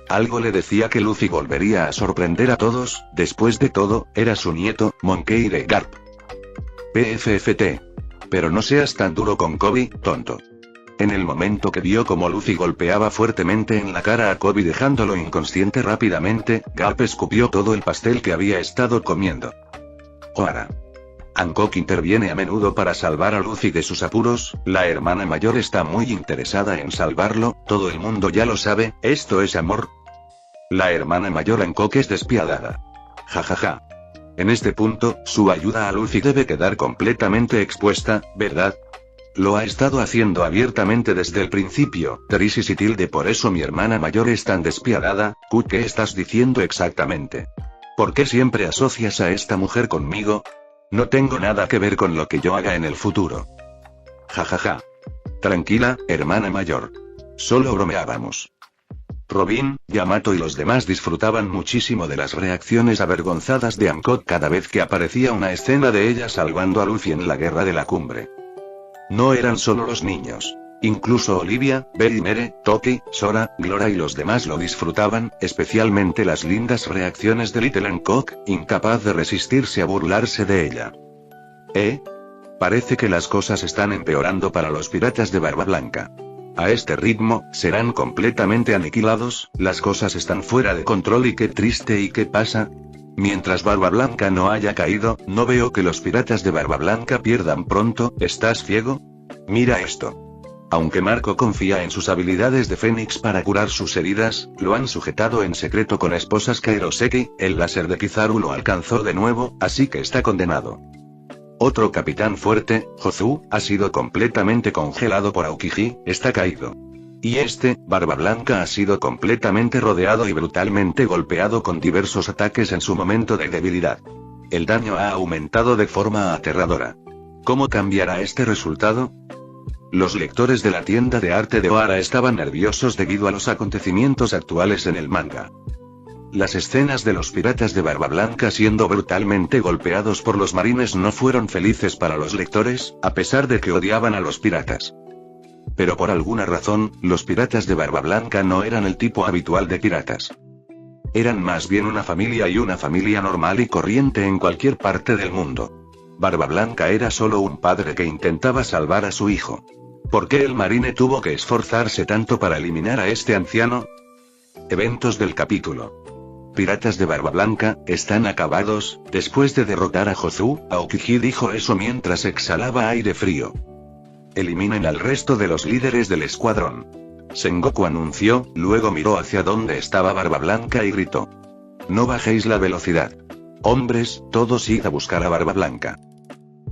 Algo le decía que Luffy volvería a sorprender a todos. Después de todo, era su nieto, Monkey D. Garp. PFFT. Pero no seas tan duro con Kobe, tonto. En el momento que vio como Luffy golpeaba fuertemente en la cara a Kobe dejándolo inconsciente rápidamente, Garp escupió todo el pastel que había estado comiendo. Ohara. Hancock interviene a menudo para salvar a Luffy de sus apuros. La hermana mayor está muy interesada en salvarlo, todo el mundo ya lo sabe, esto es amor. La hermana mayor Hancock es despiadada. Jajaja. En este punto, su ayuda a Luffy debe quedar completamente expuesta, ¿verdad? Lo ha estado haciendo abiertamente desde el principio. Crisis y tilde, por eso mi hermana mayor es tan despiadada. ¿Qué estás diciendo exactamente? ¿Por qué siempre asocias a esta mujer conmigo? No tengo nada que ver con lo que yo haga en el futuro. Jajaja. Tranquila, hermana mayor. Solo bromeábamos. Robin, Yamato y los demás disfrutaban muchísimo de las reacciones avergonzadas de Hancock cada vez que aparecía una escena de ella salvando a Luffy en la guerra de la cumbre. No eran solo los niños. Incluso Olivia, Bell y Mere, Toki, Sora, Glora y los demás lo disfrutaban, especialmente las lindas reacciones de Little Hancock, incapaz de resistirse a burlarse de ella. Parece que las cosas están empeorando para los piratas de Barba Blanca. A este ritmo, serán completamente aniquilados. Las cosas están fuera de control y qué triste. ¿Y qué pasa? Mientras Barba Blanca no haya caído, no veo que los piratas de Barba Blanca pierdan pronto. ¿Estás ciego? Mira esto. Aunque Marco confía en sus habilidades de Fénix para curar sus heridas, lo han sujetado en secreto con esposas Kairoseki. El láser de Kizaru lo alcanzó de nuevo, así que está condenado. Otro capitán fuerte, Jozu, ha sido completamente congelado por Aokiji, está caído. Y Barba Blanca ha sido completamente rodeado y brutalmente golpeado con diversos ataques en su momento de debilidad. El daño ha aumentado de forma aterradora. ¿Cómo cambiará este resultado? Los lectores de la tienda de arte de Ohara estaban nerviosos debido a los acontecimientos actuales en el manga. Las escenas de los piratas de Barba Blanca siendo brutalmente golpeados por los marines no fueron felices para los lectores, a pesar de que odiaban a los piratas. Pero por alguna razón, los piratas de Barba Blanca no eran el tipo habitual de piratas. Eran más bien una familia y una familia normal y corriente en cualquier parte del mundo. Barba Blanca era solo un padre que intentaba salvar a su hijo. ¿Por qué el marine tuvo que esforzarse tanto para eliminar a este anciano? Eventos del capítulo. Piratas de Barba Blanca, están acabados. Después de derrotar a Jozu, Aokiji dijo eso mientras exhalaba aire frío. Eliminen al resto de los líderes del escuadrón. Sengoku anunció, luego miró hacia donde estaba Barba Blanca y gritó. No bajéis la velocidad. Hombres, todos id a buscar a Barba Blanca.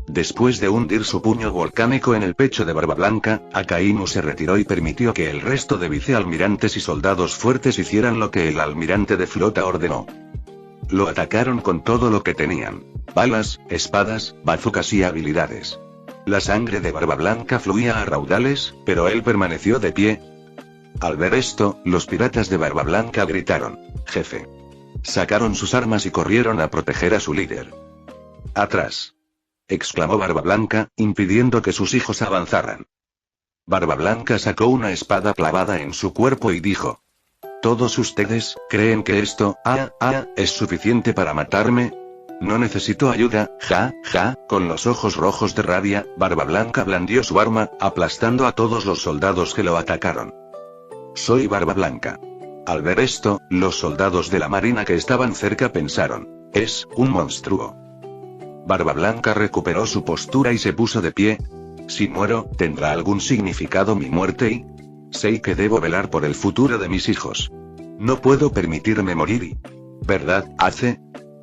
Después de hundir su puño volcánico en el pecho de Barba Blanca, Akainu se retiró y permitió que el resto de vicealmirantes y soldados fuertes hicieran lo que el almirante de flota ordenó. Lo atacaron con todo lo que tenían. Balas, espadas, bazucas y habilidades. La sangre de Barba Blanca fluía a raudales, pero él permaneció de pie. Al ver esto, los piratas de Barba Blanca gritaron, «Jefe». Sacaron sus armas y corrieron a proteger a su líder. «Atrás», exclamó Barba Blanca, impidiendo que sus hijos avanzaran. Barba Blanca sacó una espada clavada en su cuerpo y dijo: ¿Todos ustedes creen que esto, es suficiente para matarme? No necesito ayuda, con los ojos rojos de rabia, Barba Blanca blandió su arma, aplastando a todos los soldados que lo atacaron. Soy Barba Blanca. Al ver esto, los soldados de la marina que estaban cerca pensaron: es un monstruo. Barba Blanca recuperó su postura y se puso de pie. Si muero, ¿tendrá algún significado mi muerte? Y sé que debo velar por el futuro de mis hijos. No puedo permitirme morir ¿verdad, Ace?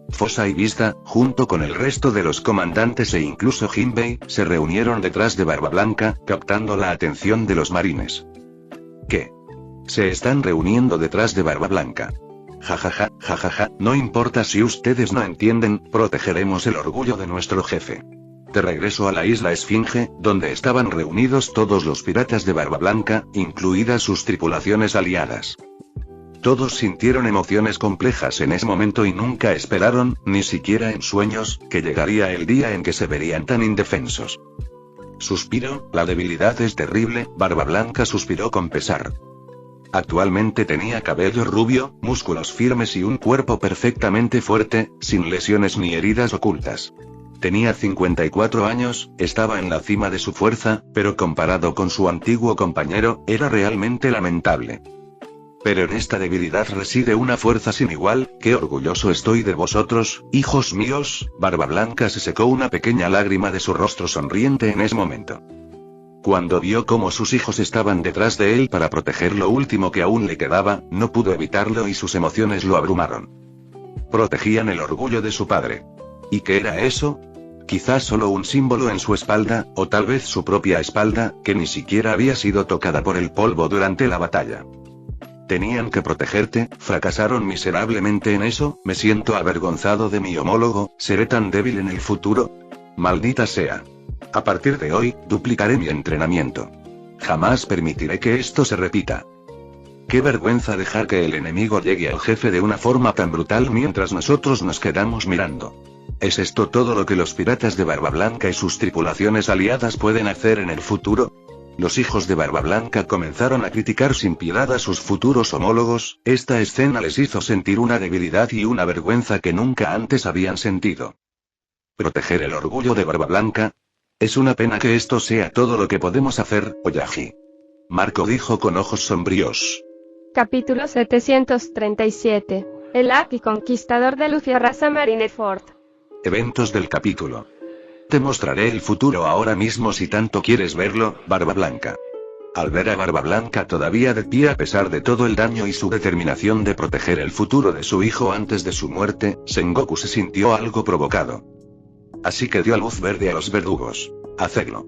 Fosa y Vista, junto con el resto de los comandantes e incluso Jinbei, se reunieron detrás de Barba Blanca, captando la atención de los marines. ¿Qué? Se están reuniendo detrás de Barba Blanca. Jajaja, no importa si ustedes no entienden, protegeremos el orgullo de nuestro jefe. De regreso a la isla Esfinge, donde estaban reunidos todos los piratas de Barba Blanca, incluidas sus tripulaciones aliadas. Todos sintieron emociones complejas en ese momento y nunca esperaron, ni siquiera en sueños, que llegaría el día en que se verían tan indefensos. Suspiro, la debilidad es terrible, Barba Blanca suspiró con pesar. Actualmente tenía cabello rubio, músculos firmes y un cuerpo perfectamente fuerte, sin lesiones ni heridas ocultas. Tenía 54 años, estaba en la cima de su fuerza, pero comparado con su antiguo compañero, era realmente lamentable. Pero en esta debilidad reside una fuerza sin igual, qué orgulloso estoy de vosotros, hijos míos. Barba Blanca se secó una pequeña lágrima de su rostro sonriente en ese momento. Cuando vio cómo sus hijos estaban detrás de él para proteger lo último que aún le quedaba, no pudo evitarlo y sus emociones lo abrumaron. Protegían el orgullo de su padre. ¿Y qué era eso? Quizás solo un símbolo en su espalda, o tal vez su propia espalda, que ni siquiera había sido tocada por el polvo durante la batalla. Tenían que protegerte, fracasaron miserablemente en eso, me siento avergonzado de mi homólogo, ¿seré tan débil en el futuro? Maldita sea. A partir de hoy, duplicaré mi entrenamiento. Jamás permitiré que esto se repita. Qué vergüenza dejar que el enemigo llegue al jefe de una forma tan brutal mientras nosotros nos quedamos mirando. ¿Es esto todo lo que los piratas de Barba Blanca y sus tripulaciones aliadas pueden hacer en el futuro? Los hijos de Barba Blanca comenzaron a criticar sin piedad a sus futuros homólogos. Esta escena les hizo sentir una debilidad y una vergüenza que nunca antes habían sentido. ¿Proteger el orgullo de Barba Blanca? Es una pena que esto sea todo lo que podemos hacer, Oyagi. Marco dijo con ojos sombríos. Capítulo 737. El Aki conquistador de Luffy arrasa Marineford. Eventos del capítulo. Te mostraré el futuro ahora mismo si tanto quieres verlo, Barba Blanca. Al ver a Barba Blanca todavía de pie a pesar de todo el daño y su determinación de proteger el futuro de su hijo antes de su muerte, Sengoku se sintió algo provocado. Así que dio a luz verde a los verdugos. Hacedlo.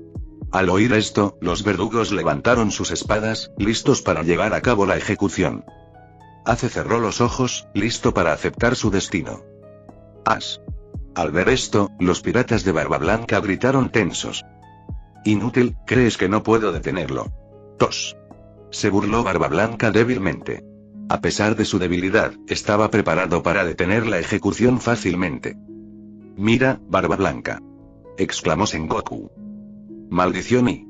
Al oír esto, los verdugos levantaron sus espadas, listos para llevar a cabo la ejecución. Ace cerró los ojos, listo para aceptar su destino. Al ver esto, los piratas de Barba Blanca gritaron tensos. Inútil, ¿crees que no puedo detenerlo? Tos. Se burló Barba Blanca débilmente. A pesar de su debilidad, estaba preparado para detener la ejecución fácilmente. Mira, Barba Blanca. Exclamó Sengoku. Maldición y...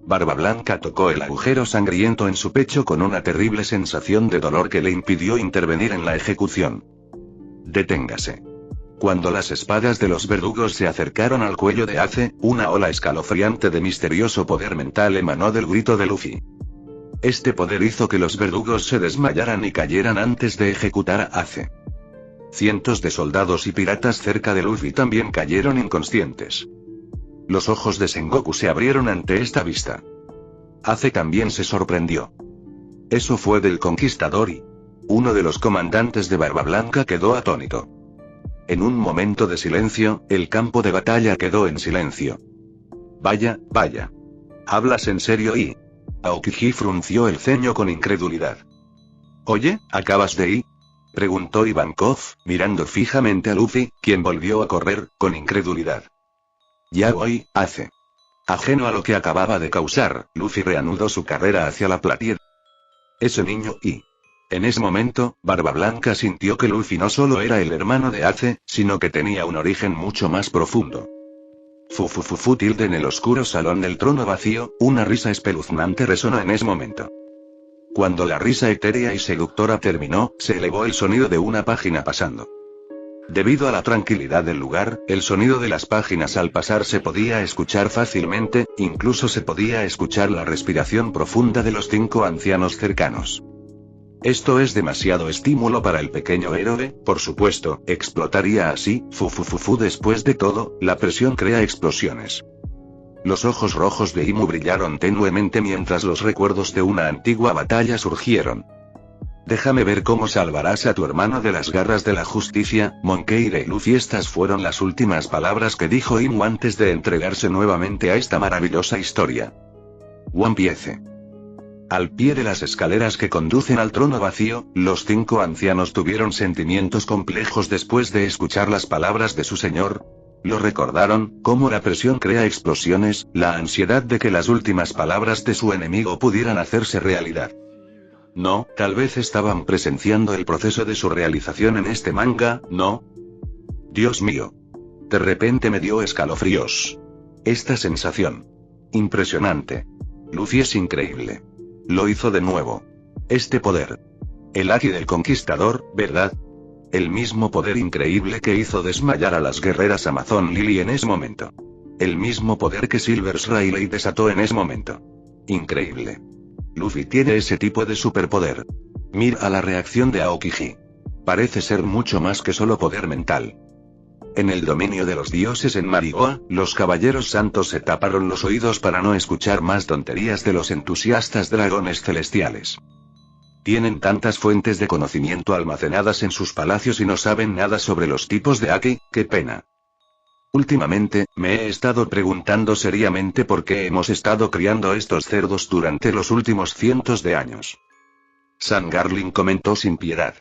Barba Blanca tocó el agujero sangriento en su pecho con una terrible sensación de dolor que le impidió intervenir en la ejecución. Deténgase. Cuando las espadas de los verdugos se acercaron al cuello de Ace, una ola escalofriante de misterioso poder mental emanó del grito de Luffy. Este poder hizo que los verdugos se desmayaran y cayeran antes de ejecutar a Ace. Cientos de soldados y piratas cerca de Luffy también cayeron inconscientes. Los ojos de Sengoku se abrieron ante esta vista. Ace también se sorprendió. Eso fue del conquistador y... Uno de los comandantes de Barba Blanca quedó atónito. En un momento de silencio, el campo de batalla quedó en silencio. Vaya. ¿Hablas en serio? Y... Aokiji frunció el ceño con incredulidad. Oye, ¿acabas de ir? Preguntó Ivankov, mirando fijamente a Luffy, quien volvió a correr, con incredulidad. Ya voy, Ace. Ajeno a lo que acababa de causar, Luffy reanudó su carrera hacia la platier. Ese niño y... En ese momento, Barba Blanca sintió que Luffy no solo era el hermano de Ace, sino que tenía un origen mucho más profundo. Tilde en el oscuro salón del trono vacío, una risa espeluznante resonó en ese momento. Cuando la risa etérea y seductora terminó, se elevó el sonido de una página pasando. Debido a la tranquilidad del lugar, el sonido de las páginas al pasar se podía escuchar fácilmente, incluso se podía escuchar la respiración profunda de los 5 ancianos cercanos. Esto es demasiado estímulo para el pequeño héroe, por supuesto, explotaría así, después de todo, la presión crea explosiones. Los ojos rojos de Imu brillaron tenuemente mientras los recuerdos de una antigua batalla surgieron. Déjame ver cómo salvarás a tu hermano de las garras de la justicia, Monkey y Luffy. Estas fueron las últimas palabras que dijo Imu antes de entregarse nuevamente a esta maravillosa historia. One Piece. Al pie de las escaleras que conducen al trono vacío, los 5 ancianos tuvieron sentimientos complejos después de escuchar las palabras de su señor. Lo recordaron, cómo la presión crea explosiones, la ansiedad de que las últimas palabras de su enemigo pudieran hacerse realidad. No, tal vez estaban presenciando el proceso de su realización en este manga, ¿no? Dios mío. De repente me dio escalofríos. Esta sensación. Impresionante. Luffy es increíble. Lo hizo de nuevo. Este poder. El Haki del Conquistador, ¿verdad? El mismo poder increíble que hizo desmayar a las guerreras Amazon Lily en ese momento. El mismo poder que Silvers Rayleigh desató en ese momento. Increíble. Luffy tiene ese tipo de superpoder. Mira la reacción de Aokiji. Parece ser mucho más que solo poder mental. En el dominio de los dioses en Marigoa, los caballeros santos se taparon los oídos para no escuchar más tonterías de los entusiastas dragones celestiales. Tienen tantas fuentes de conocimiento almacenadas en sus palacios y no saben nada sobre los tipos de Haki, qué pena. Últimamente, me he estado preguntando seriamente por qué hemos estado criando estos cerdos durante los últimos cientos de años. San Garlin comentó sin piedad.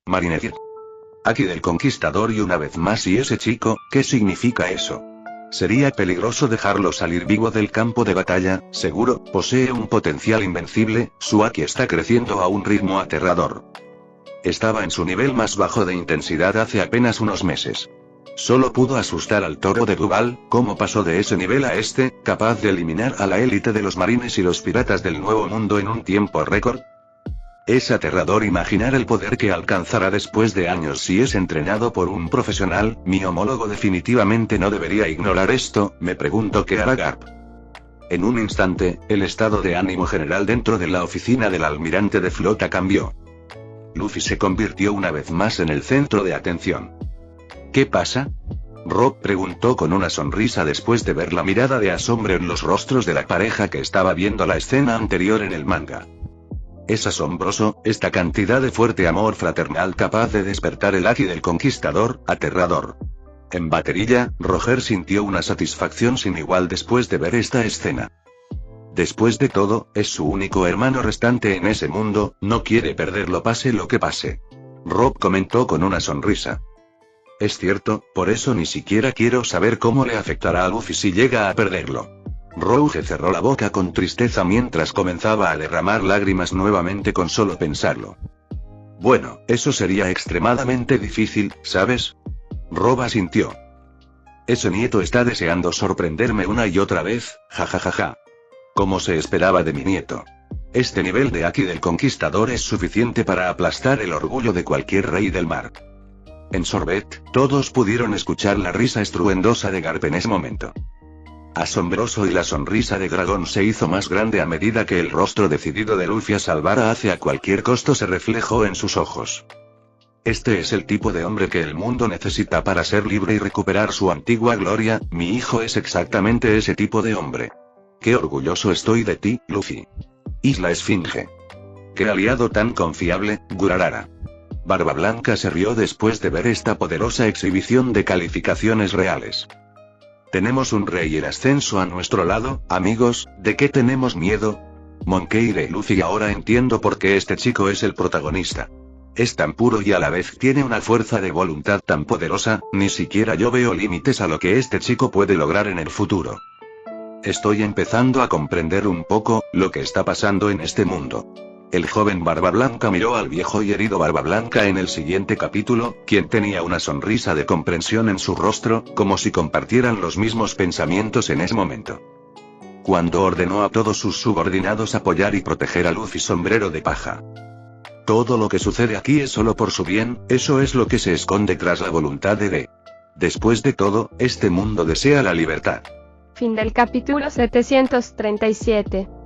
Marineford. Haki del Conquistador y una vez más y ese chico, ¿qué significa eso? Sería peligroso dejarlo salir vivo del campo de batalla, seguro, posee un potencial invencible, su Haki está creciendo a un ritmo aterrador. Estaba en su nivel más bajo de intensidad hace apenas unos meses. Solo pudo asustar al toro de Duval, ¿cómo pasó de ese nivel a este, capaz de eliminar a la élite de los marines y los piratas del Nuevo Mundo en un tiempo récord? Es aterrador imaginar el poder que alcanzará después de años si es entrenado por un profesional. Mi homólogo definitivamente no debería ignorar esto, me pregunto qué hará Garp. En un instante, el estado de ánimo general dentro de la oficina del almirante de flota cambió. Luffy se convirtió una vez más en el centro de atención. ¿Qué pasa? Rob preguntó con una sonrisa después de ver la mirada de asombro en los rostros de la pareja que estaba viendo la escena anterior en el manga. Es asombroso, esta cantidad de fuerte amor fraternal capaz de despertar el Haki del Conquistador, aterrador. En baterilla, Roger sintió una satisfacción sin igual después de ver esta escena. Después de todo, es su único hermano restante en ese mundo, no quiere perderlo pase lo que pase. Rob comentó con una sonrisa. Es cierto, por eso ni siquiera quiero saber cómo le afectará a Luffy si llega a perderlo. Rouge cerró la boca con tristeza mientras comenzaba a derramar lágrimas nuevamente con solo pensarlo. Bueno, eso sería extremadamente difícil, ¿sabes? Rob asintió. Ese nieto está deseando sorprenderme una y otra vez, jajajaja. Como se esperaba de mi nieto. Este nivel de Haki del Conquistador es suficiente para aplastar el orgullo de cualquier rey del mar. En Sorbet, todos pudieron escuchar la risa estruendosa de Garp en ese momento. Asombroso y la sonrisa de dragón se hizo más grande a medida que el rostro decidido de Luffy a salvar a Ace a cualquier costo se reflejó en sus ojos. Este es el tipo de hombre que el mundo necesita para ser libre y recuperar su antigua gloria, mi hijo es exactamente ese tipo de hombre. Qué orgulloso estoy de ti, Luffy. Isla Esfinge. Qué aliado tan confiable, Gurarara. Barba Blanca se rió después de ver esta poderosa exhibición de calificaciones reales. Tenemos un rey en ascenso a nuestro lado, amigos, ¿de qué tenemos miedo? Monkey y Luffy ahora entiendo por qué este chico es el protagonista. Es tan puro y a la vez tiene una fuerza de voluntad tan poderosa, ni siquiera yo veo límites a lo que este chico puede lograr en el futuro. Estoy empezando a comprender un poco, lo que está pasando en este mundo. El joven Barba Blanca miró al viejo y herido Barba Blanca en el siguiente capítulo, quien tenía una sonrisa de comprensión en su rostro, como si compartieran los mismos pensamientos en ese momento. Cuando ordenó a todos sus subordinados apoyar y proteger a Luffy Sombrero de Paja. Todo lo que sucede aquí es solo por su bien, eso es lo que se esconde tras la voluntad de D. Después de todo, este mundo desea la libertad. Fin del capítulo 737.